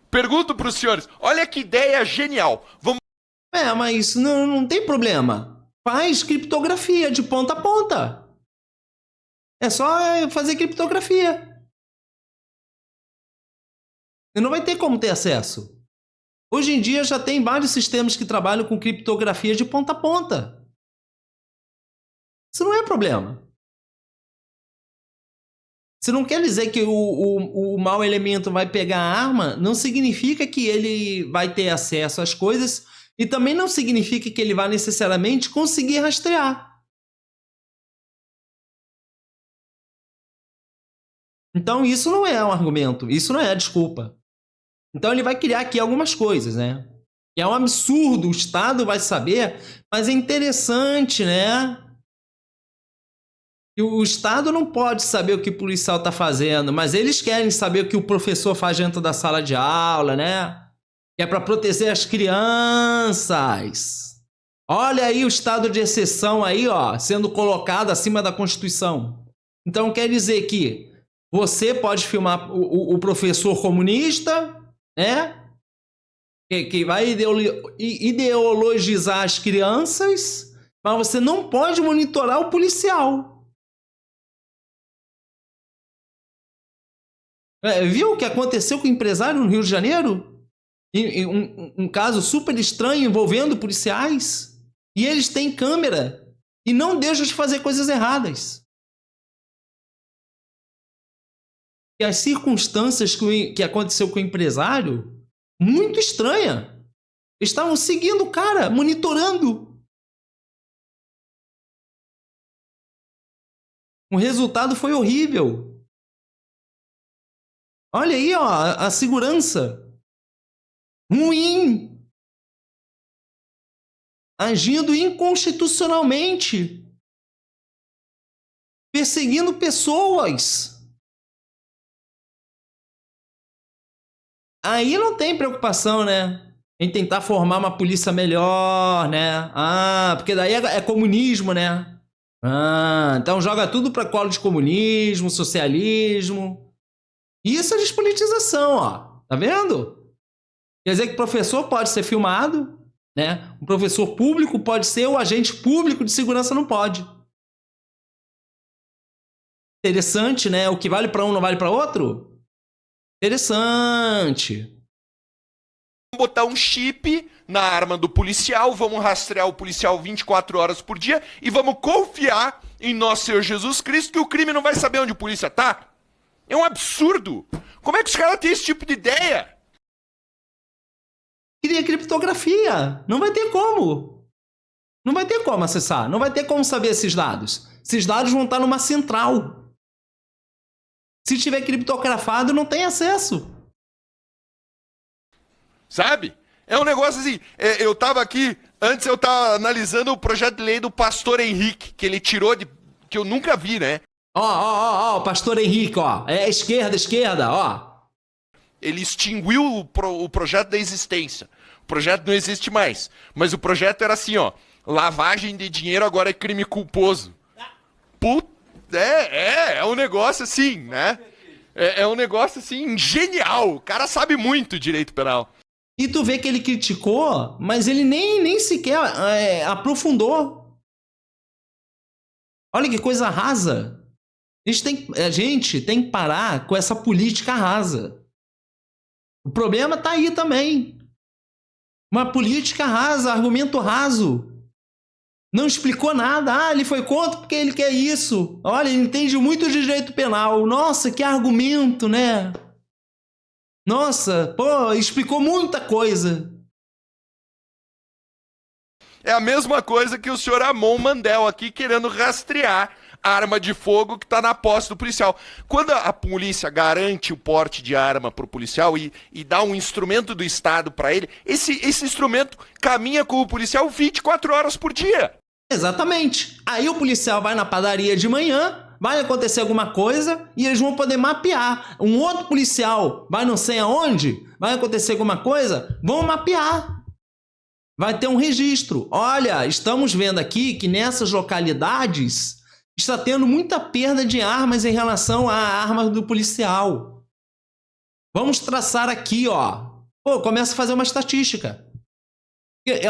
Pergunto para os senhores, olha que ideia genial. Mas não tem problema. Faz criptografia de ponta a ponta. É só fazer criptografia. E não vai ter como ter acesso. Hoje em dia já tem vários sistemas que trabalham com criptografia de ponta a ponta. Isso não é problema. Isso não quer dizer que o mau elemento vai pegar a arma, não significa que ele vai ter acesso às coisas e também não significa que ele vai necessariamente conseguir rastrear. Então isso não é um argumento, isso não é a desculpa. Então ele vai criar aqui algumas coisas, né? Que é um absurdo, o Estado vai saber, mas é interessante, né? E o Estado não pode saber o que o policial está fazendo, mas eles querem saber o que o professor faz dentro da sala de aula, né? Que é para proteger as crianças. Olha aí o estado de exceção aí, ó, sendo colocado acima da Constituição. Então quer dizer que você pode filmar o professor comunista, né? Que vai ideologizar as crianças, mas você não pode monitorar o policial. Viu o que aconteceu com o empresário no Rio de Janeiro? Um caso super estranho envolvendo policiais. E eles têm câmera e não deixam de fazer coisas erradas. E as circunstâncias que aconteceu com o empresário, muito estranha. Estavam seguindo o cara, monitorando. O resultado foi horrível. Olha aí, ó, a segurança ruim, agindo inconstitucionalmente, perseguindo pessoas. Aí não tem preocupação, né? Em tentar formar uma polícia melhor, né? Ah, porque daí é comunismo, né? Ah, então joga tudo para colo de comunismo, socialismo. Isso é despolitização, ó. Tá vendo? Quer dizer que o professor pode ser filmado, né? O professor público pode ser, o agente público de segurança não pode. Interessante, né? O que vale para um não vale para outro? Interessante. Vamos botar um chip na arma do policial, vamos rastrear o policial 24 horas por dia e vamos confiar em nosso Senhor Jesus Cristo que o crime não vai saber onde a polícia tá. É um absurdo. Como é que os caras têm esse tipo de ideia? Cria criptografia. Não vai ter como. Não vai ter como acessar. Não vai ter como saber esses dados. Esses dados vão estar numa central. Se tiver criptografado, não tem acesso. Sabe? É um negócio assim. Eu tava aqui, antes eu tava analisando o projeto de lei do pastor Henrique, que ele tirou de. Que eu nunca vi, né? Ó, o pastor Henrique, ó. É esquerda, ó. Ele extinguiu o projeto da existência. O projeto não existe mais. Mas o projeto era assim, ó. Lavagem de dinheiro agora é crime culposo. Puta. É um negócio assim, né? É um negócio assim, genial. O cara sabe muito direito penal. E tu vê que ele criticou, mas ele nem sequer aprofundou. Olha que coisa rasa. A gente tem que parar com essa política rasa. O problema tá aí também. Uma política rasa, argumento raso. Não explicou nada. Ah, ele foi contra porque ele quer isso. Olha, ele entende muito de direito penal. Nossa, que argumento, né? Nossa, pô, explicou muita coisa. É a mesma coisa que o senhor Amon Mandel aqui querendo rastrear a arma de fogo que está na posse do policial. Quando a polícia garante o porte de arma para o policial e dá um instrumento do Estado para ele, esse instrumento caminha com o policial 24 horas por dia. Exatamente. Aí o policial vai na padaria de manhã, vai acontecer alguma coisa e eles vão poder mapear. Um outro policial vai não sei aonde, vai acontecer alguma coisa, vão mapear. Vai ter um registro. Olha, estamos vendo aqui que nessas localidades está tendo muita perda de armas em relação à arma do policial. Vamos traçar aqui, ó. Pô, começa a fazer uma estatística.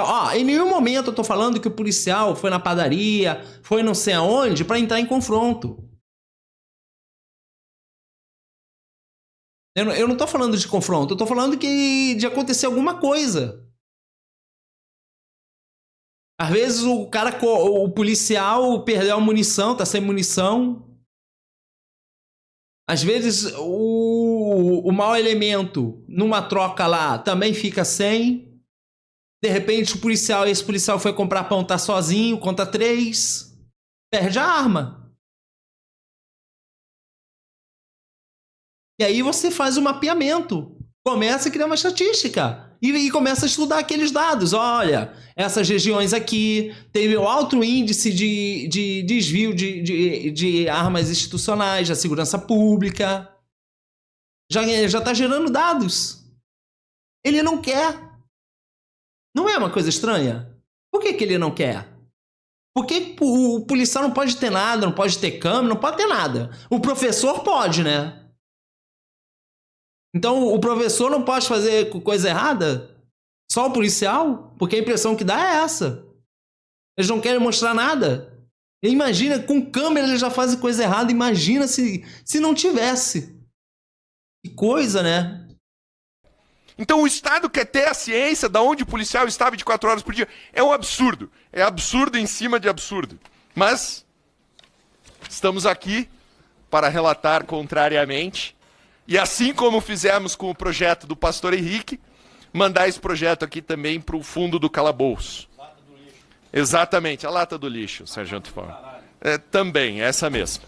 Ó, em nenhum momento eu tô falando que o policial foi na padaria, foi não sei aonde, para entrar em confronto. Eu não tô falando de confronto, eu tô falando de acontecer alguma coisa. Às vezes o policial perdeu a munição, tá sem munição. Às vezes o mau elemento, numa troca lá, também fica sem. De repente esse policial foi comprar pão, tá sozinho, conta 3. Perde a arma. E aí você faz o mapeamento. Começa a criar uma estatística. E começa a estudar aqueles dados. Olha, essas regiões aqui teve um alto índice de desvio de armas institucionais, da segurança pública. Já está gerando dados. Ele não quer. Não é uma coisa estranha? Por que ele não quer? Porque o policial não pode ter nada, não pode ter câmera, não pode ter nada. O professor pode, né? Então o professor não pode fazer coisa errada? Só o policial? Porque a impressão que dá é essa. Eles não querem mostrar nada. E imagina, com câmera eles já fazem coisa errada. Imagina se não tivesse. Que coisa, né? Então o Estado quer ter a ciência de onde o policial está 24 horas por dia. É um absurdo. É absurdo em cima de absurdo. Mas estamos aqui para relatar contrariamente. E assim como fizemos com o projeto do pastor Henrique, mandar esse projeto aqui também para o fundo do calabouço. Lata do lixo. Exatamente, a lata do lixo, Sargento Fábio. Também, essa mesma.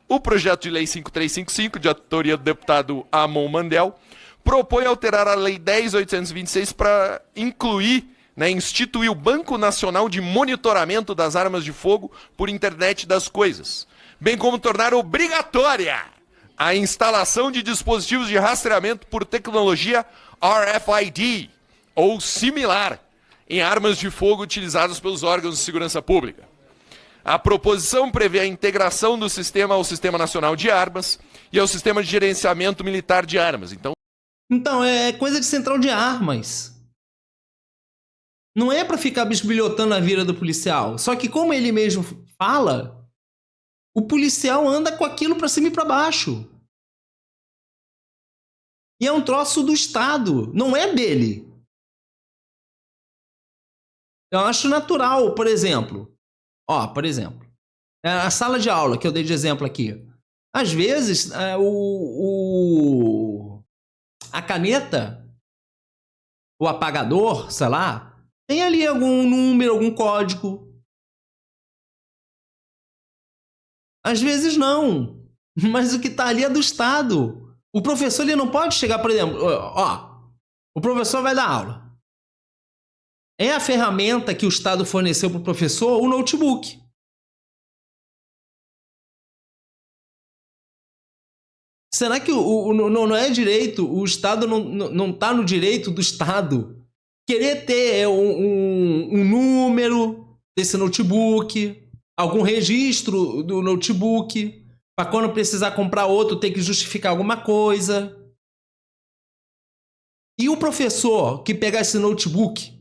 O projeto de lei 5355, de autoria do deputado Amon Mandel, propõe alterar a lei 10.826 para incluir, instituir o Banco Nacional de Monitoramento das Armas de Fogo por Internet das Coisas, bem como tornar obrigatória a instalação de dispositivos de rastreamento por tecnologia RFID ou similar em armas de fogo utilizadas pelos órgãos de segurança pública. A proposição prevê a integração do sistema ao Sistema Nacional de Armas e ao Sistema de Gerenciamento Militar de Armas. Então, é coisa de central de armas. Não é para ficar bisbilhotando a vida do policial. Só que como ele mesmo fala, o policial anda com aquilo para cima e para baixo. E é um troço do Estado, não é dele. Eu acho natural, por exemplo. A sala de aula que eu dei de exemplo aqui. Às vezes, a caneta, o apagador, sei lá, tem ali algum número, algum código. Às vezes não. Mas o que está ali é do Estado. O professor ele não pode chegar, por exemplo, o professor vai dar aula. É a ferramenta que o Estado forneceu para o professor, o notebook. Será que não é direito, o Estado não está no direito do Estado querer ter um número desse notebook, algum registro do notebook, para quando precisar comprar outro ter que justificar alguma coisa? E o professor que pegar esse notebook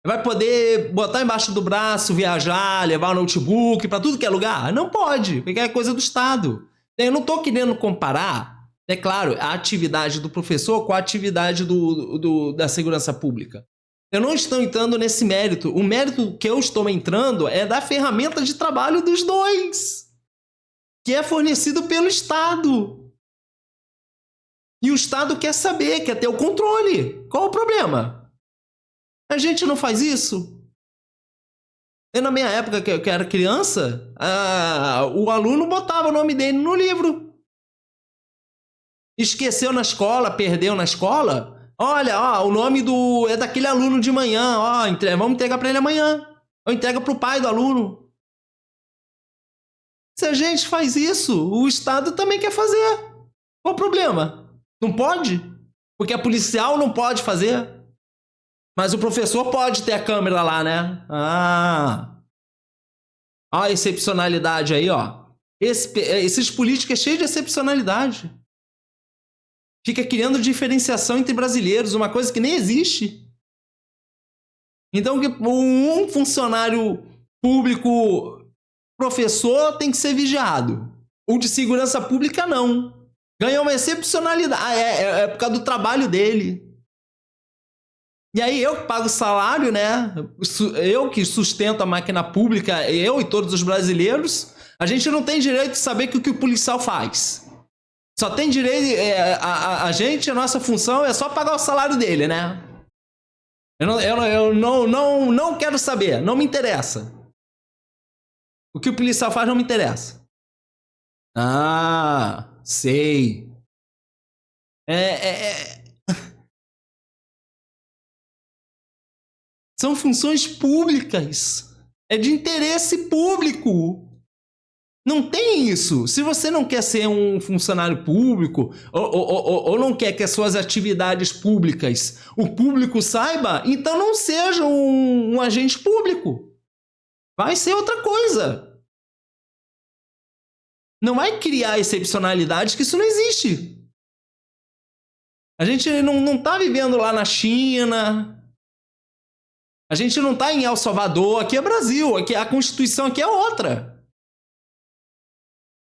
vai poder botar embaixo do braço, viajar, levar o notebook para tudo que é lugar? Não pode, porque é coisa do Estado. Eu não estou querendo comparar, é claro, a atividade do professor com a atividade da segurança pública. Eu não estou entrando nesse mérito. O mérito que eu estou entrando é da ferramenta de trabalho dos dois, que é fornecido pelo Estado. E o Estado quer saber, quer ter o controle. Qual o problema? A gente não faz isso? Na minha época, que eu era criança, o aluno botava o nome dele no livro. Esqueceu na escola, perdeu na escola. Olha, o nome é daquele aluno de manhã. Vamos entregar para ele amanhã. Ou entrega para o pai do aluno. Se a gente faz isso, o Estado também quer fazer. Qual o problema? Não pode? Porque a policial não pode fazer. Mas o professor pode ter a câmera lá, né? Ó a excepcionalidade aí, ó. Esses políticos é cheio de excepcionalidade. Fica criando diferenciação entre brasileiros, uma coisa que nem existe. Então, um funcionário público, professor, tem que ser vigiado. O de segurança pública, não. Ganha uma excepcionalidade. É por causa do trabalho dele. E aí eu que pago o salário, né? Eu que sustento a máquina pública, eu e todos os brasileiros, a gente não tem direito de saber o que o policial faz. Só tem direito... a nossa função é só pagar o salário dele, né? Eu não quero saber, não me interessa. O que o policial faz não me interessa. Sei. São funções públicas. É de interesse público. Não tem isso. Se você não quer ser um funcionário público ou não quer que as suas atividades públicas o público saiba, então não seja um agente público. Vai ser outra coisa. Não vai criar excepcionalidades, que isso não existe. A gente não está vivendo lá na China. A gente não está em El Salvador. Aqui é Brasil. Aqui, a Constituição aqui é outra.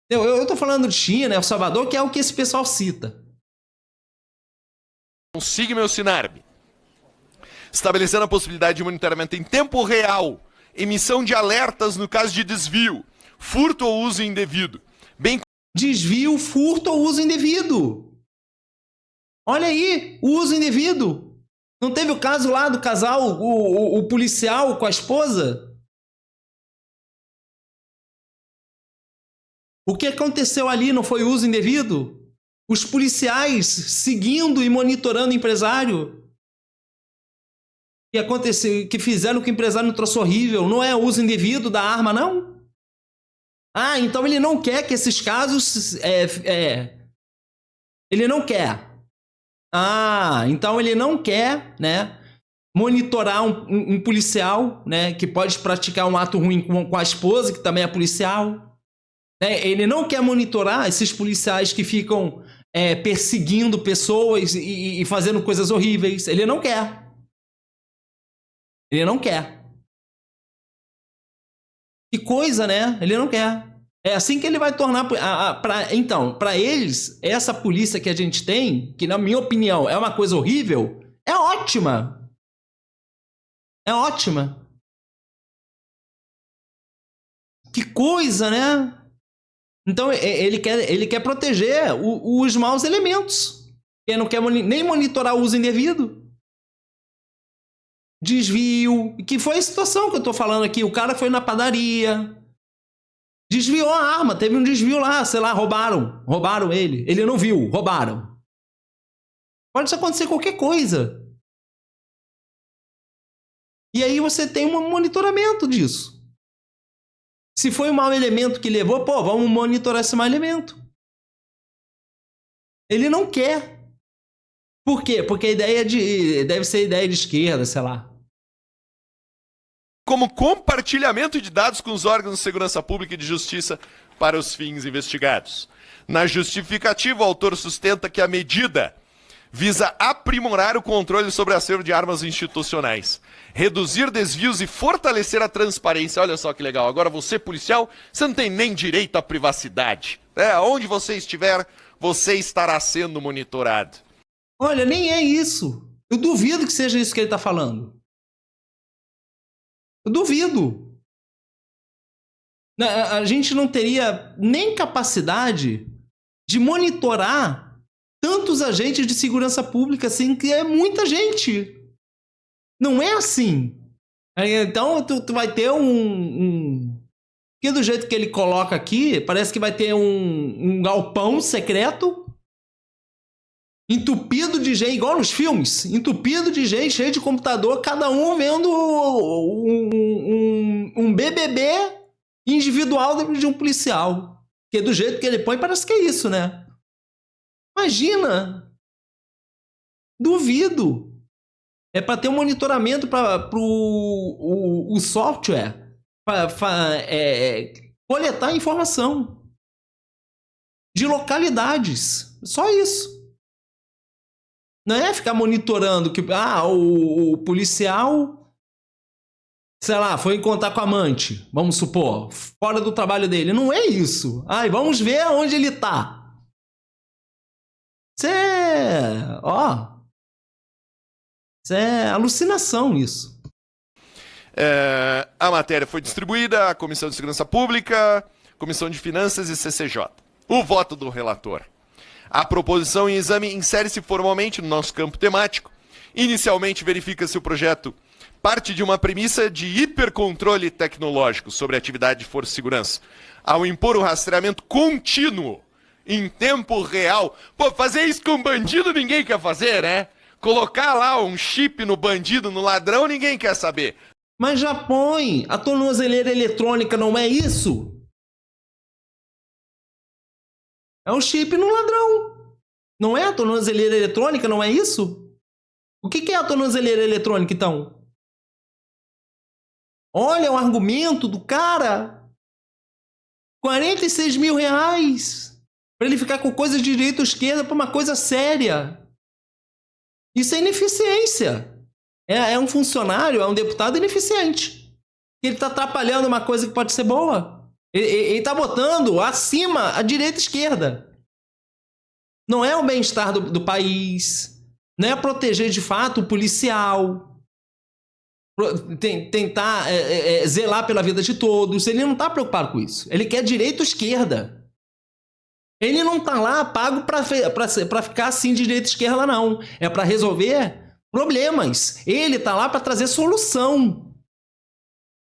Eu estou falando de China, El Salvador, que é o que esse pessoal cita. Consiga meu Sinarb. Estabelecendo a possibilidade de monitoramento em tempo real, emissão de alertas no caso de desvio, furto ou uso indevido. Desvio, furto ou uso indevido. Olha aí, o uso indevido. Não teve o caso lá do casal, o policial com a esposa? O que aconteceu ali não foi uso indevido? Os policiais seguindo e monitorando o empresário? Que aconteceu, que fizeram que o empresário não trouxe horrível. Não é uso indevido da arma, não? Então ele não quer que esses casos... Ele não quer. Então ele não quer, né, monitorar um policial, né, que pode praticar um ato ruim com a esposa, que também é policial. Né? Ele não quer monitorar esses policiais que ficam perseguindo pessoas e fazendo coisas horríveis. Ele não quer. Ele não quer. Que coisa, né? Ele não quer. É assim que ele vai tornar... Então, para eles, essa polícia que a gente tem, que na minha opinião é uma coisa horrível, é ótima. É ótima. Que coisa, né? Então, ele quer proteger os maus elementos. Ele não quer nem monitorar o uso indevido. Desvio. Que foi a situação que eu tô falando aqui. O cara foi na padaria. Desviou a arma. Teve um desvio lá. Sei lá, roubaram. Roubaram ele. Ele não viu. Roubaram. Pode acontecer qualquer coisa. E aí você tem um monitoramento disso. Se foi um mau elemento que levou, pô, vamos monitorar esse mau elemento. Ele não quer. Por quê? Porque a ideia deve ser ideia de esquerda, sei lá. Como compartilhamento de dados com os órgãos de segurança pública e de justiça para os fins investigados. Na justificativa, o autor sustenta que a medida visa aprimorar o controle sobre o acervo de armas institucionais, reduzir desvios e fortalecer a transparência. Olha só que legal, agora você, policial, você não tem nem direito à privacidade. Onde você estiver, você estará sendo monitorado. Olha, nem é isso. Eu duvido que seja isso que ele está falando. Eu duvido. A gente não teria nem capacidade de monitorar tantos agentes de segurança pública, assim, que é muita gente. Não é assim. Então, tu vai ter Porque do jeito que ele coloca aqui, parece que vai ter um galpão secreto, entupido de gente, igual nos filmes, entupido de gente, cheio de computador, cada um vendo um BBB individual de um policial. Porque do jeito que ele põe, parece que é isso, né? Imagina! Duvido! É para ter um monitoramento para o software coletar informação de localidades. Só isso. Não é ficar monitorando que o policial, sei lá, foi encontrar com a amante, vamos supor, fora do trabalho dele. Não é isso. Vamos ver onde ele tá. Isso é alucinação, isso. A matéria foi distribuída à Comissão de Segurança Pública, Comissão de Finanças e CCJ. O voto do relator. A proposição em exame insere-se formalmente no nosso campo temático. Inicialmente, verifica-se o projeto parte de uma premissa de hipercontrole tecnológico sobre a atividade de força e segurança, ao impor o rastreamento contínuo em tempo real. Pô, fazer isso com bandido ninguém quer fazer, né? Colocar lá um chip no bandido, no ladrão, ninguém quer saber. Mas já põe. A tornozeleira eletrônica não é isso? É um chip no ladrão. Não é a tornozeleira eletrônica, não é isso? O que é a tornozeleira eletrônica, então? Olha o argumento do cara. R$46 mil. Para ele ficar com coisa de direita ou esquerda para uma coisa séria. Isso é ineficiência. É um funcionário, é um deputado ineficiente. Ele está atrapalhando uma coisa que pode ser boa. Ele está botando acima a direita e a esquerda. Não é o bem-estar do país. Não é proteger de fato o policial. Tentar zelar pela vida de todos. Ele não está preocupado com isso. Ele quer direita ou esquerda. Ele não está lá pago para ficar assim de direita e esquerda, não. É para resolver problemas. Ele está lá para trazer solução.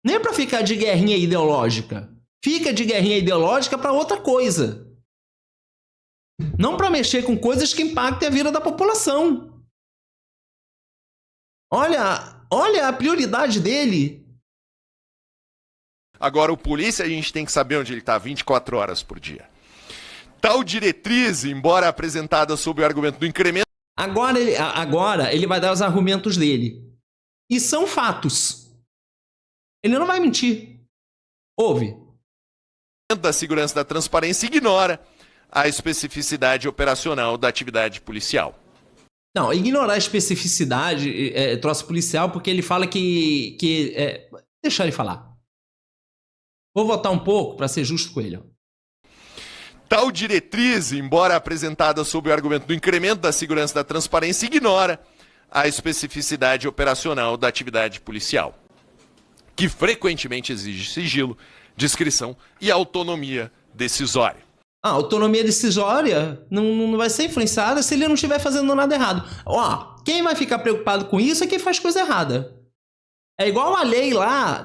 Não é para ficar de guerrinha ideológica. Fica de guerrinha ideológica para outra coisa. Não para mexer com coisas que impactem a vida da população. Olha a prioridade dele. Agora, o polícia, a gente tem que saber onde ele está 24 horas por dia. Tal diretriz, embora apresentada sob o argumento do incremento... Agora ele vai dar os argumentos dele. E são fatos. Ele não vai mentir. Ouve. Da segurança da transparência ignora a especificidade operacional da atividade policial. Não, ignorar a especificidade, troço policial, porque ele fala que deixa ele falar. Vou votar um pouco para ser justo com ele. Tal diretriz, embora apresentada sob o argumento do incremento da segurança da transparência, ignora a especificidade operacional da atividade policial, que frequentemente exige sigilo, discrição e autonomia decisória. A autonomia decisória não vai ser influenciada se ele não estiver fazendo nada errado. Ó, quem vai ficar preocupado com isso é quem faz coisa errada. É igual a lei lá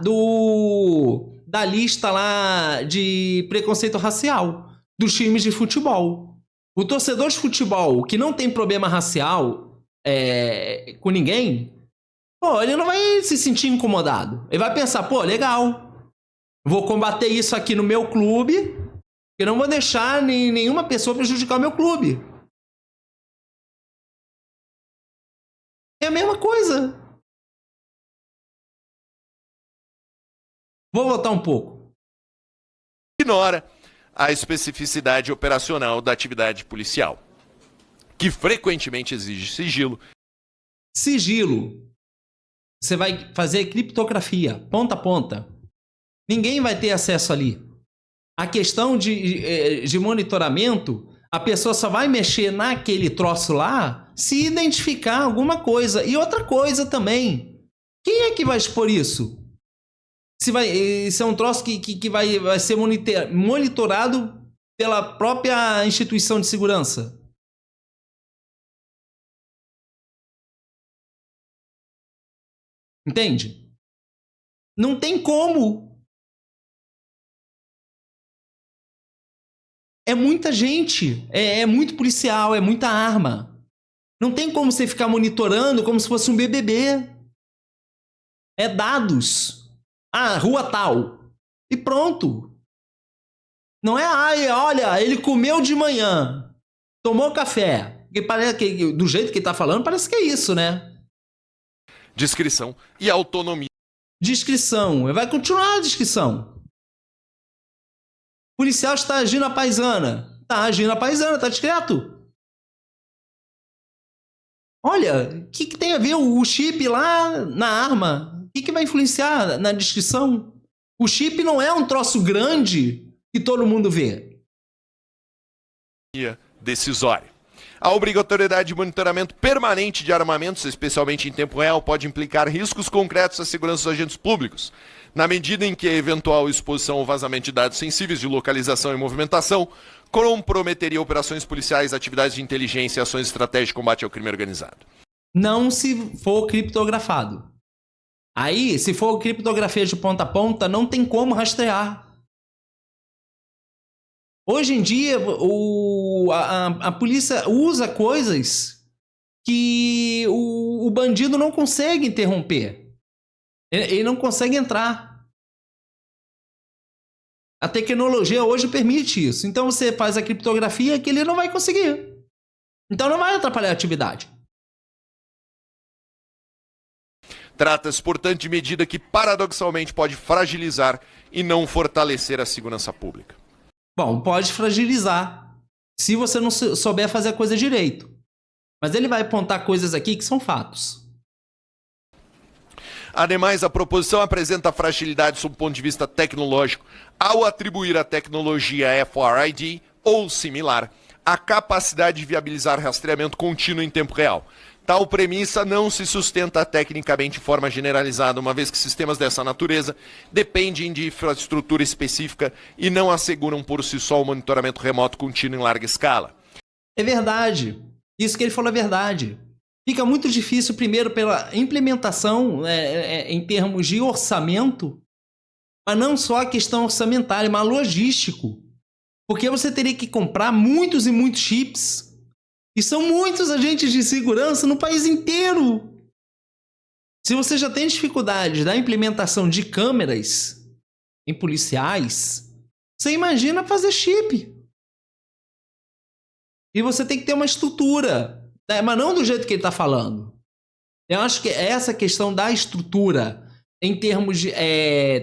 da lista lá de preconceito racial dos times de futebol. O torcedor de futebol que não tem problema racial com ninguém, pô, ele não vai se sentir incomodado. Ele vai pensar, pô, legal, vou combater isso aqui no meu clube, eu não vou deixar nenhuma pessoa prejudicar o meu clube. É a mesma coisa. Vou voltar um pouco. Ignora a especificidade operacional da atividade policial, que frequentemente exige sigilo. Sigilo. Você vai fazer criptografia, ponta a ponta. Ninguém vai ter acesso ali. A questão de monitoramento, a pessoa só vai mexer naquele troço lá se identificar alguma coisa. E outra coisa também. Quem é que vai expor isso? Se é um troço que vai ser monitorado pela própria instituição de segurança. Entende? Não tem como. É muita gente, é muito policial, é muita arma. Não tem como você ficar monitorando como se fosse um BBB. É dados. Ah, rua tal. E pronto. Não é, olha, ele comeu de manhã, tomou café. Porque parece que, do jeito que ele tá falando, parece que é isso, né? Discrição e autonomia. Discrição. Vai continuar a discrição. O policial está agindo à paisana. Está agindo à paisana, está discreto. Olha, o que tem a ver o chip lá na arma? O que vai influenciar na descrição? O chip não é um troço grande que todo mundo vê. Decisória. A obrigatoriedade de monitoramento permanente de armamentos, especialmente em tempo real, pode implicar riscos concretos à segurança dos agentes públicos, na medida em que a eventual exposição ao vazamento de dados sensíveis de localização e movimentação comprometeria operações policiais, atividades de inteligência e ações estratégicas de combate ao crime organizado. Não se for criptografado. Aí, se for criptografia de ponta a ponta, não tem como rastrear. Hoje em dia, a polícia usa coisas que o bandido não consegue interromper. Ele não consegue entrar. A tecnologia hoje permite isso. Então você faz a criptografia que ele não vai conseguir. Então não vai atrapalhar a atividade. Trata-se, portanto, de medida que paradoxalmente pode fragilizar e não fortalecer a segurança pública. Bom, pode fragilizar se você não souber fazer a coisa direito. Mas ele vai apontar coisas aqui que são fatos. Ademais, a proposição apresenta fragilidade sob o ponto de vista tecnológico ao atribuir à tecnologia FRID ou similar a capacidade de viabilizar rastreamento contínuo em tempo real. Tal premissa não se sustenta tecnicamente de forma generalizada, uma vez que sistemas dessa natureza dependem de infraestrutura específica e não asseguram por si só o monitoramento remoto contínuo em larga escala. É verdade. Isso que ele falou é verdade. Fica muito difícil, primeiro, pela implementação em termos de orçamento, mas não só a questão orçamentária, mas logístico. Porque você teria que comprar muitos e muitos chips. E são muitos agentes de segurança no país inteiro. Se você já tem dificuldade da implementação de câmeras em policiais, você imagina fazer chip. E você tem que ter uma estrutura, né? Mas não do jeito que ele está falando. Eu acho que essa questão da estrutura, em termos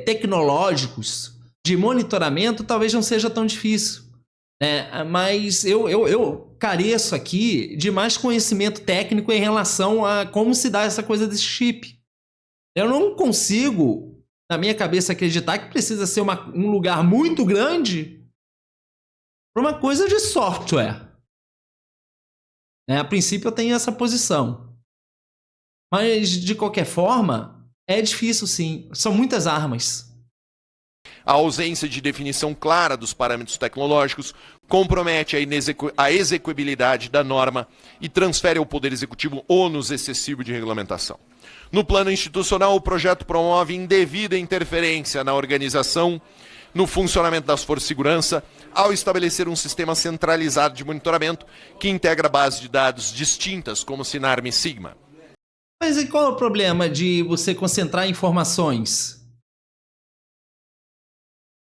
tecnológicos, de monitoramento, talvez não seja tão difícil. Né? Mas eu careço aqui de mais conhecimento técnico em relação a como se dá essa coisa desse chip. Eu não consigo, na minha cabeça, acreditar que precisa ser um lugar muito grande para uma coisa de software. A princípio eu tenho essa posição. Mas, de qualquer forma, é difícil sim. São muitas armas. A ausência de definição clara dos parâmetros tecnológicos compromete a execuibilidade da norma e transfere ao Poder Executivo ônus excessivo de regulamentação. No plano institucional, o projeto promove indevida interferência na organização, no funcionamento das forças de segurança, ao estabelecer um sistema centralizado de monitoramento que integra bases de dados distintas, como Sinarme e Sigma. Mas e qual é o problema de você concentrar informações?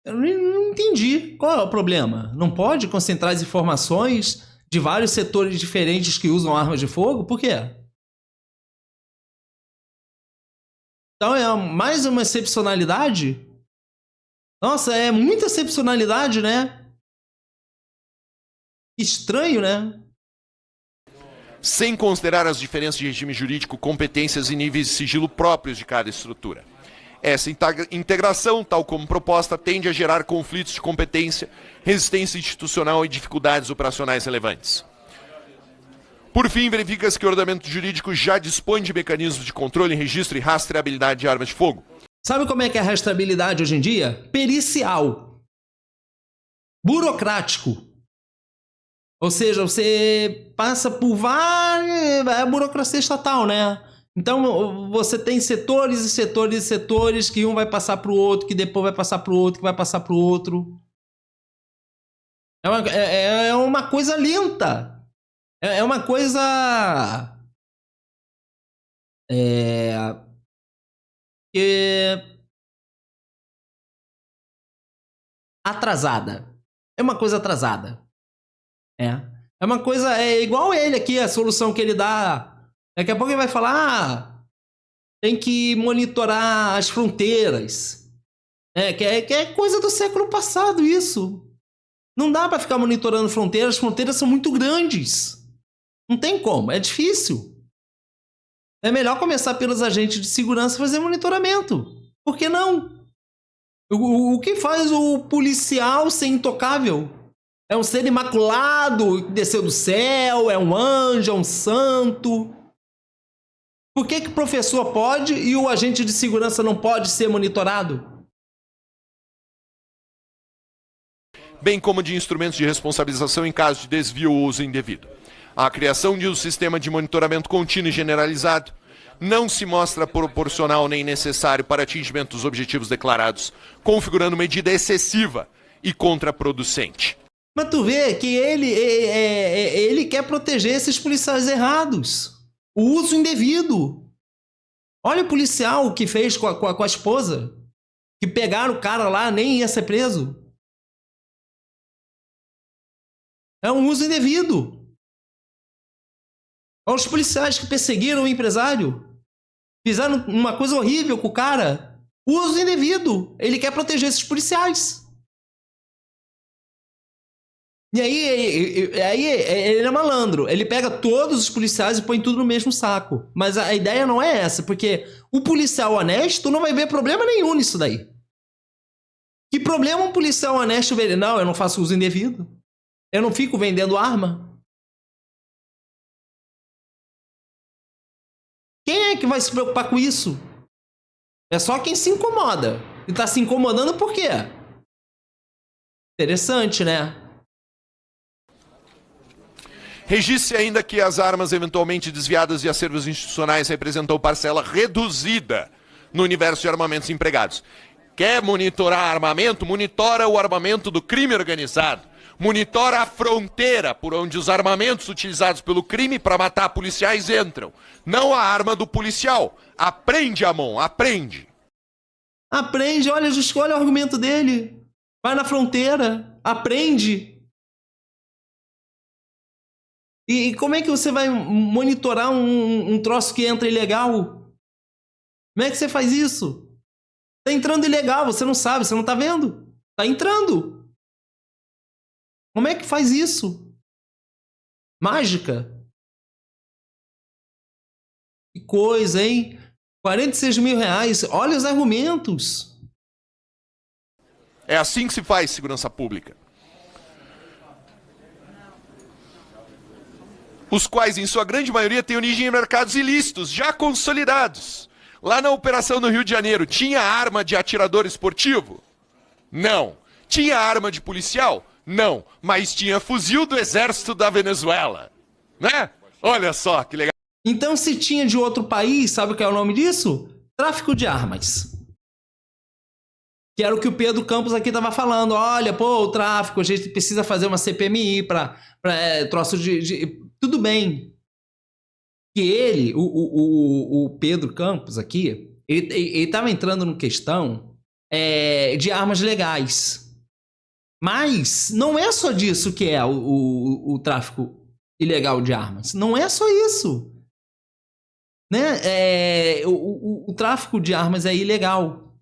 Eu não entendi. Qual é o problema? Não pode concentrar as informações de vários setores diferentes que usam armas de fogo? Por quê? Então é mais uma excepcionalidade? Nossa, é muita excepcionalidade, né? Estranho, né? Sem considerar as diferenças de regime jurídico, competências e níveis de sigilo próprios de cada estrutura. Essa integração, tal como proposta, tende a gerar conflitos de competência, resistência institucional e dificuldades operacionais relevantes. Por fim, verifica-se que o ordenamento jurídico já dispõe de mecanismos de controle, registro e rastreabilidade de armas de fogo. Sabe como é que é a rastreabilidade hoje em dia? Pericial. Burocrático. Ou seja, você passa por várias... É a burocracia estatal, né? Então, você tem setores e setores e setores que um vai passar para o outro, que depois vai passar para o outro, que vai passar para o outro. É uma coisa lenta. É uma coisa... atrasada. É uma coisa atrasada. É uma coisa... É igual ele aqui, a solução que ele dá... Daqui a pouco ele vai falar, tem que monitorar as fronteiras. Que é coisa do século passado isso. Não dá para ficar monitorando fronteiras, as fronteiras são muito grandes. Não tem como, é difícil. É melhor começar pelos agentes de segurança e fazer monitoramento. Por que não? O que faz o policial ser intocável? É um ser imaculado que desceu do céu, é um anjo, é um santo... Por que o professor pode e o agente de segurança não pode ser monitorado? Bem como de instrumentos de responsabilização em caso de desvio ou uso indevido. A criação de um sistema de monitoramento contínuo e generalizado não se mostra proporcional nem necessário para atingimento dos objetivos declarados, configurando medida excessiva e contraproducente. Mas tu vê que ele quer proteger esses policiais errados. O uso indevido. Olha o policial que fez com a esposa. Que pegaram o cara lá, nem ia ser preso. É um uso indevido. Olha os policiais que perseguiram o empresário. Fizeram uma coisa horrível com o cara. Uso indevido. Ele quer proteger esses policiais. E aí ele é malandro. Ele pega todos os policiais e põe tudo no mesmo saco. Mas a ideia não é essa, porque o policial honesto não vai ver problema nenhum nisso daí. Que problema um policial honesto ver? Não, eu não faço uso indevido. Eu não fico vendendo arma. Quem é que vai se preocupar com isso? É só quem se incomoda. E tá se incomodando por quê? Interessante, né? Registre ainda que as armas eventualmente desviadas de acervos institucionais representam parcela reduzida no universo de armamentos empregados. Quer monitorar armamento? Monitora o armamento do crime organizado. Monitora a fronteira por onde os armamentos utilizados pelo crime para matar policiais entram. Não a arma do policial. Aprende, Amon, aprende. Aprende, olha o argumento dele. Vai na fronteira, aprende. E como é que você vai monitorar um troço que entra ilegal? Como é que você faz isso? Tá entrando ilegal, você não sabe, você não tá vendo. Tá entrando. Como é que faz isso? Mágica. Que coisa, hein? 46 mil reais. Olha os argumentos. É assim que se faz segurança pública. Os quais, em sua grande maioria, têm origem em mercados ilícitos, já consolidados. Lá na operação no Rio de Janeiro, tinha arma de atirador esportivo? Não. Tinha arma de policial? Não. Mas tinha fuzil do exército da Venezuela. Né? Olha só que legal. Então, se tinha de outro país, sabe o que é o nome disso? Tráfico de armas. Que era o que o Pedro Campos aqui estava falando. Olha, pô, o tráfico, a gente precisa fazer uma CPMI para troço de... Tudo bem. Que ele, o Pedro Campos aqui, ele estava entrando no questão de armas legais. Mas não é só disso que é o tráfico ilegal de armas. Não é só isso. Né? O tráfico de armas é ilegal.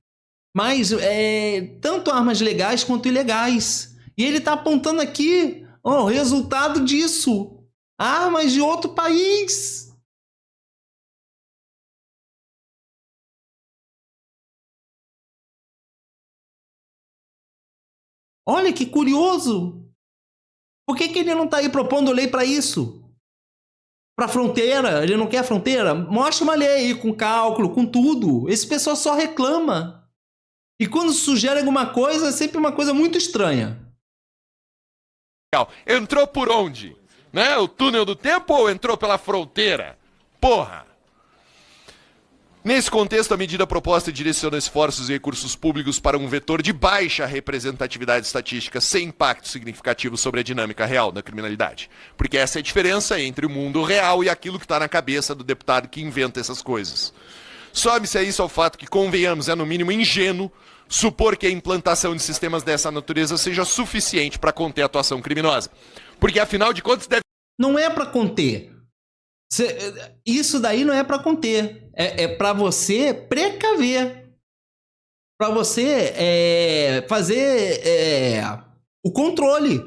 Mas tanto armas legais quanto ilegais. E ele está apontando aqui o resultado disso. Armas de outro país. Olha que curioso. Por que ele não está aí propondo lei para isso? Para fronteira? Ele não quer fronteira? Mostra uma lei aí com cálculo, com tudo. Esse pessoal só reclama. E quando sugere alguma coisa, é sempre uma coisa muito estranha. Entrou por onde? Né? O túnel do tempo ou entrou pela fronteira? Porra! Nesse contexto, a medida proposta direciona esforços e recursos públicos para um vetor de baixa representatividade estatística sem impacto significativo sobre a dinâmica real da criminalidade. Porque essa é a diferença entre o mundo real e aquilo que está na cabeça do deputado que inventa essas coisas. Some-se a isso ao fato que, convenhamos, é no mínimo ingênuo supor que a implantação de sistemas dessa natureza seja suficiente para conter a atuação criminosa. Porque, afinal de contas, deve... Não é para conter. Isso daí não é para conter. É para você precaver. Para você fazer o controle.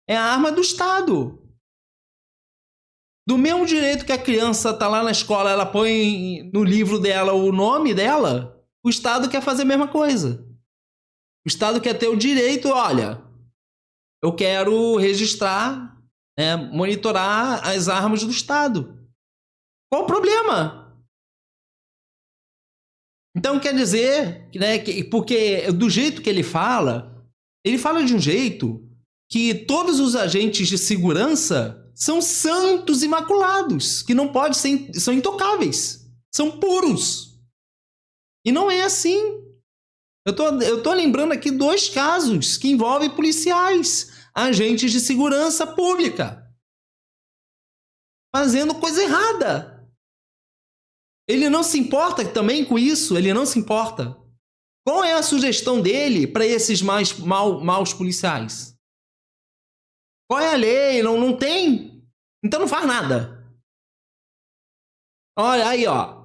É a arma do Estado. Do mesmo direito que a criança está lá na escola, ela põe no livro dela o nome dela, o Estado quer fazer a mesma coisa. O Estado quer ter o direito, olha, eu quero registrar, monitorar as armas do Estado. Qual o problema? Então quer dizer, porque do jeito que ele fala de um jeito que todos os agentes de segurança são santos imaculados, que não podem ser, são intocáveis, são puros. E não é assim. Eu tô lembrando aqui 2 casos que envolvem policiais, agentes de segurança pública, fazendo coisa errada. Ele não se importa também com isso, ele não se importa. Qual é a sugestão dele para esses maus policiais? Qual é a lei? Não tem? Então não faz nada. Olha aí, ó.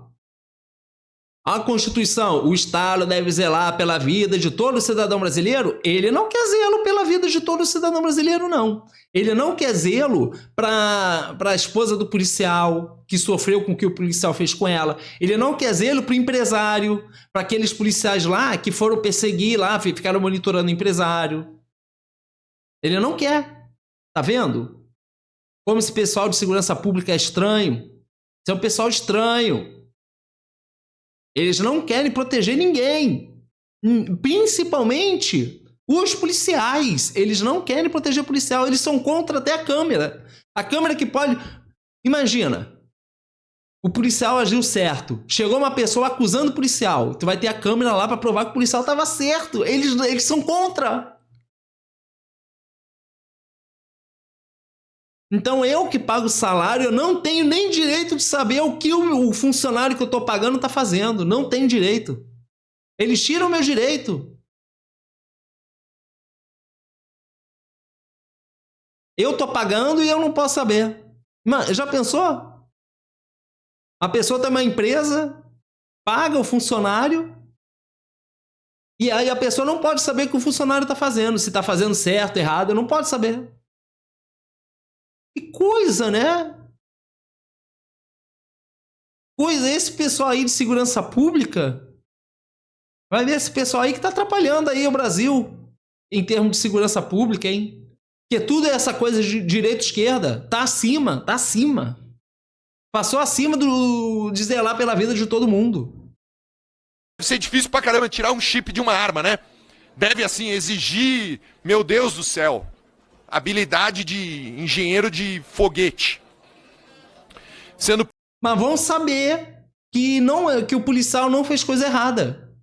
A Constituição, o Estado deve zelar pela vida de todo cidadão brasileiro. Ele não quer zelo pela vida de todo cidadão brasileiro, não. Ele não quer zelo para a esposa do policial que sofreu com o que o policial fez com ela. Ele não quer zelo para o empresário, para aqueles policiais lá que foram perseguir lá, ficaram monitorando o empresário. Ele não quer. Tá vendo? Como esse pessoal de segurança pública é estranho. Esse é um pessoal estranho. Eles não querem proteger ninguém. Principalmente os policiais. Eles não querem proteger o policial. Eles são contra até a Câmara. A Câmara que pode... Imagina. O policial agiu certo. Chegou uma pessoa acusando o policial. Tu vai ter a Câmara lá para provar que o policial estava certo. Eles são contra. Então eu que pago o salário, eu não tenho nem direito de saber o que o funcionário que eu estou pagando está fazendo. Não tenho direito. Eles tiram o meu direito. Eu tô pagando e eu não posso saber. Mano, já pensou? A pessoa tem uma empresa, paga o funcionário, e aí a pessoa não pode saber o que o funcionário tá fazendo. Se tá fazendo certo, errado, não pode saber. Que coisa, né? Coisa, esse pessoal aí de segurança pública, vai ver esse pessoal aí que tá atrapalhando aí o Brasil em termos de segurança pública, hein? Porque tudo é essa coisa de direita-esquerda. Tá acima, tá acima. Passou acima de zelar pela vida de todo mundo. Deve ser difícil pra caramba tirar um chip de uma arma, né? Deve, assim, exigir, meu Deus do céu, habilidade de engenheiro de foguete. Mas vão saber que o policial não fez coisa errada.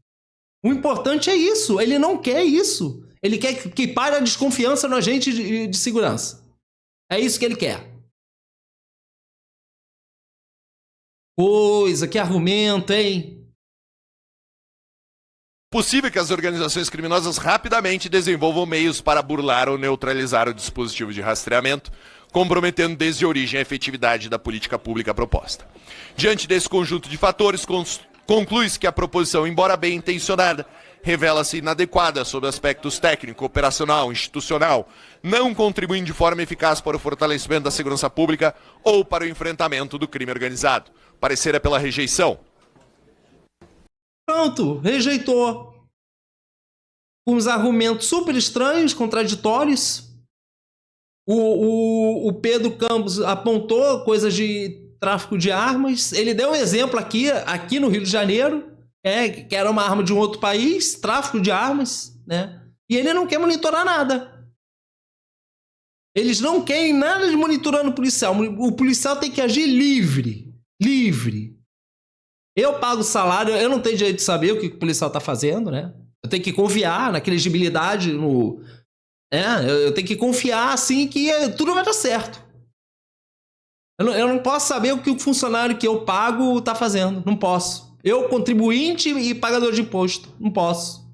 O importante é isso. Ele não quer isso. Ele quer que pare a desconfiança no agente de segurança. É isso que ele quer. Coisa, que argumento, hein? Possível que as organizações criminosas rapidamente desenvolvam meios para burlar ou neutralizar o dispositivo de rastreamento, comprometendo desde a origem a efetividade da política pública proposta. Diante desse conjunto de fatores, conclui-se que a proposição, embora bem intencionada, revela-se inadequada sob aspectos técnico, operacional, institucional, não contribuindo de forma eficaz para o fortalecimento da segurança pública ou para o enfrentamento do crime organizado. Parecer é pela rejeição. Pronto, rejeitou. Com uns argumentos super estranhos, contraditórios. O Pedro Campos apontou coisas de tráfico de armas. Ele deu um exemplo aqui no Rio de Janeiro, que era uma arma de um outro país, tráfico de armas, né? E ele não quer monitorar nada. Eles não querem nada de monitorando o policial. O policial tem que agir livre. Livre. Eu pago salário, eu não tenho direito de saber o que o policial está fazendo, né? Eu tenho que confiar na credibilidade, eu tenho que confiar, assim, que tudo vai dar certo. Eu não posso saber o que o funcionário que eu pago está fazendo. Não posso. Eu, contribuinte e pagador de imposto. Não posso.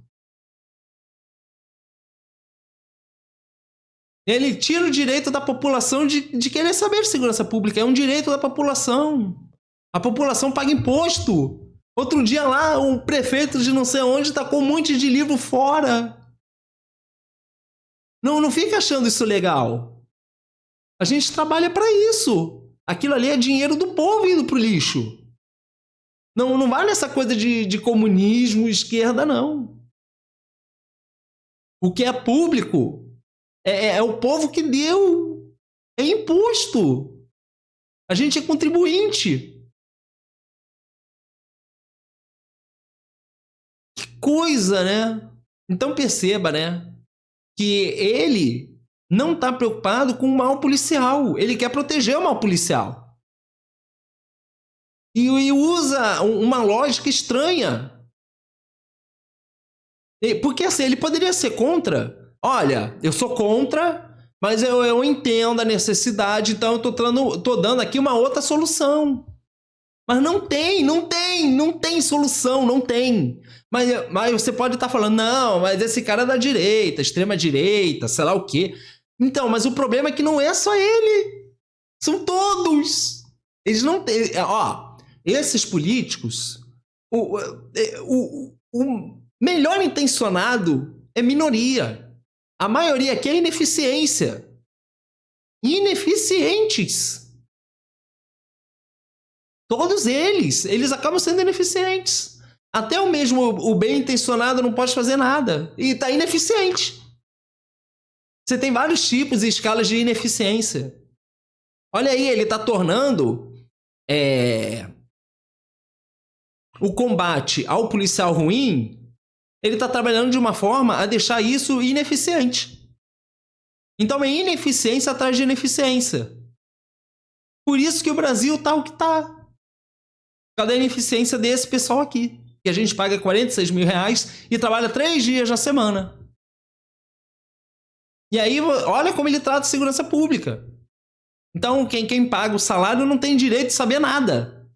Ele tira o direito da população de querer saber de segurança pública. É um direito da população. A população paga imposto. Outro dia lá, um prefeito de não sei onde tacou um monte de livro fora. Não fica achando isso legal. A gente trabalha para isso. Aquilo ali é dinheiro do povo indo pro lixo. Não vale essa coisa de comunismo, esquerda, não. O que é público é o povo que deu. É imposto. A gente é contribuinte. Coisa, né? Então perceba, né? Que ele não está preocupado com o mal policial. Ele quer proteger o mal policial. E usa uma lógica estranha. Porque assim, ele poderia ser contra. Olha, eu sou contra, mas eu entendo a necessidade, então eu tô dando aqui uma outra solução. Mas não tem solução, não tem. Mas você pode estar falando, não, mas esse cara é da direita, extrema direita, sei lá o quê. Então, mas o problema é que não é só ele. São todos. Eles não têm... esses políticos, o melhor intencionado é minoria. A maioria aqui é ineficiência. Ineficientes. Todos eles acabam sendo ineficientes. Até o mesmo o bem intencionado não pode fazer nada. E está ineficiente. Você tem vários tipos e escalas de ineficiência. Olha aí, ele está tornando o combate ao policial ruim, ele está trabalhando de uma forma a deixar isso ineficiente. Então é ineficiência atrás de ineficiência. Por isso que o Brasil está o que está. Por causa da ineficiência desse pessoal aqui. Que a gente paga 46 mil reais e trabalha 3 dias na semana. E aí, olha como ele trata a segurança pública. Então, quem paga o salário não tem direito de saber nada.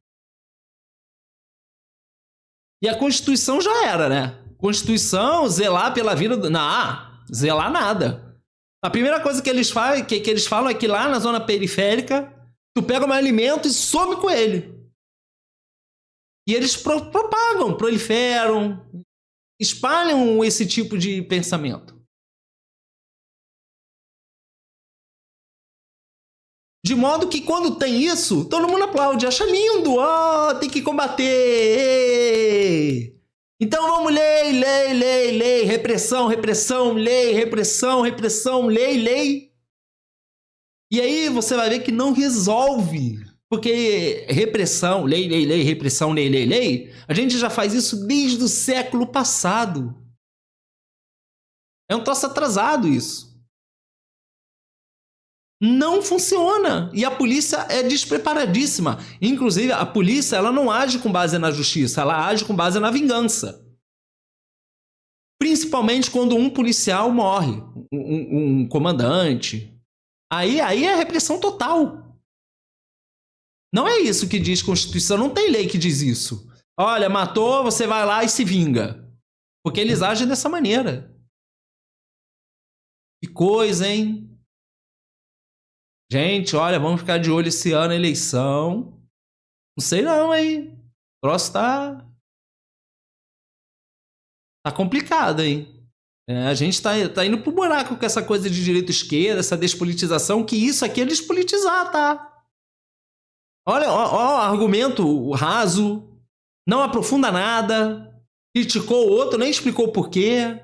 E a Constituição já era, né? Constituição, zelar pela vida... Não, zelar nada. A primeira coisa que eles falam é que lá na zona periférica, tu pega um alimento e some com ele. E eles propagam, proliferam, espalham esse tipo de pensamento. De modo que quando tem isso, todo mundo aplaude, acha lindo, tem que combater. Então vamos lei, repressão, lei, repressão, lei. E aí você vai ver que não resolve. Porque repressão, lei, repressão, lei, a gente já faz isso desde o século passado. É um troço atrasado isso. Não funciona. E a polícia é despreparadíssima. Inclusive, a polícia ela não age com base na justiça, ela age com base na vingança. Principalmente quando um policial morre, um comandante. Aí é repressão total. Não é isso que diz a Constituição, não tem lei que diz isso. Olha, matou, você vai lá e se vinga. Porque eles agem dessa maneira. Que coisa, hein? Gente, olha, vamos ficar de olho esse ano, eleição. Não sei não, hein? O troço tá complicado, hein? A gente tá indo pro buraco com essa coisa de direita-esquerda, essa despolitização, que isso aqui é despolitizar, tá? Olha, ó, argumento raso, não aprofunda nada, criticou o outro, nem explicou o porquê.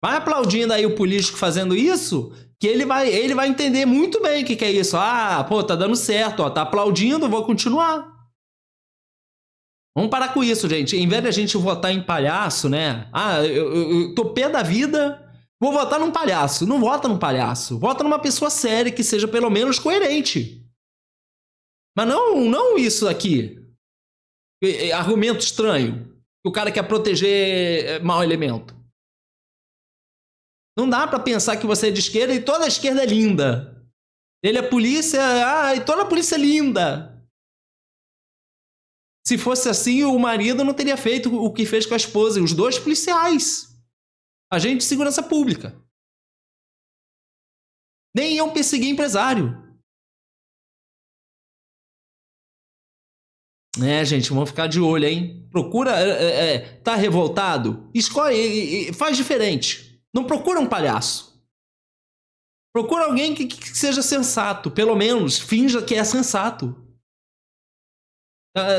Vai aplaudindo aí o político fazendo isso, que ele vai entender muito bem o que é isso. Pô, tá dando certo, ó, tá aplaudindo, vou continuar. Vamos parar com isso, gente. Em vez de a gente votar em palhaço, né? Eu tô pé da vida, vou votar num palhaço. Não vota num palhaço, vota numa pessoa séria que seja pelo menos coerente. Mas não isso aqui. Argumento estranho. O cara quer proteger mau elemento. Não dá pra pensar que você é de esquerda e toda a esquerda é linda. Ele é polícia, e toda a polícia é linda. Se fosse assim, o marido não teria feito o que fez com a esposa. Os dois policiais. Agente de segurança pública. Nem iam perseguir empresário. Gente, vamos ficar de olho, hein? Procura, tá revoltado? Escolhe, faz diferente. Não procura um palhaço. Procura alguém que seja sensato. Pelo menos, finja que é sensato.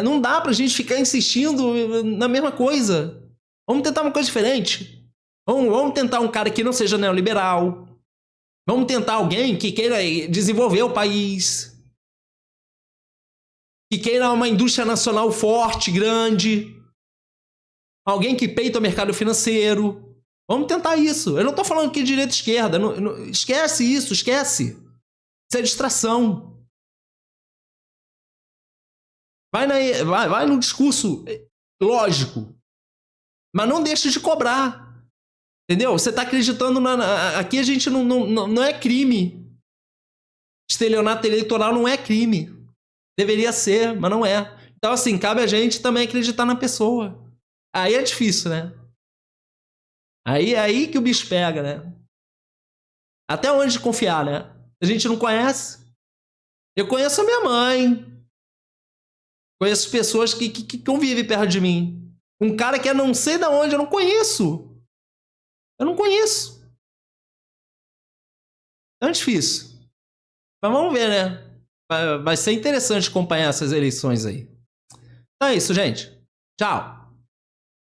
Não dá pra gente ficar insistindo na mesma coisa. Vamos tentar uma coisa diferente. Vamos tentar um cara que não seja neoliberal. Vamos tentar alguém que queira desenvolver o país. Que queira uma indústria nacional forte, grande. Alguém que peita o mercado financeiro. Vamos tentar isso. Eu não tô falando aqui de direita e esquerda. Esquece isso, esquece. Isso é distração. Vai no discurso lógico. Mas não deixe de cobrar. Entendeu? Você tá acreditando aqui a gente não é crime. Estelionato eleitoral não é crime. Deveria ser, mas não é. Então, assim, cabe a gente também acreditar na pessoa. Aí é difícil, né? Aí que o bicho pega, né? Até onde confiar, né? A gente não conhece. Eu conheço a minha mãe. Conheço pessoas que convivem perto de mim. Um cara que eu não sei de onde, eu não conheço. Eu não conheço. É difícil. Mas vamos ver, né? Vai ser interessante acompanhar essas eleições aí. Então é isso, gente. Tchau.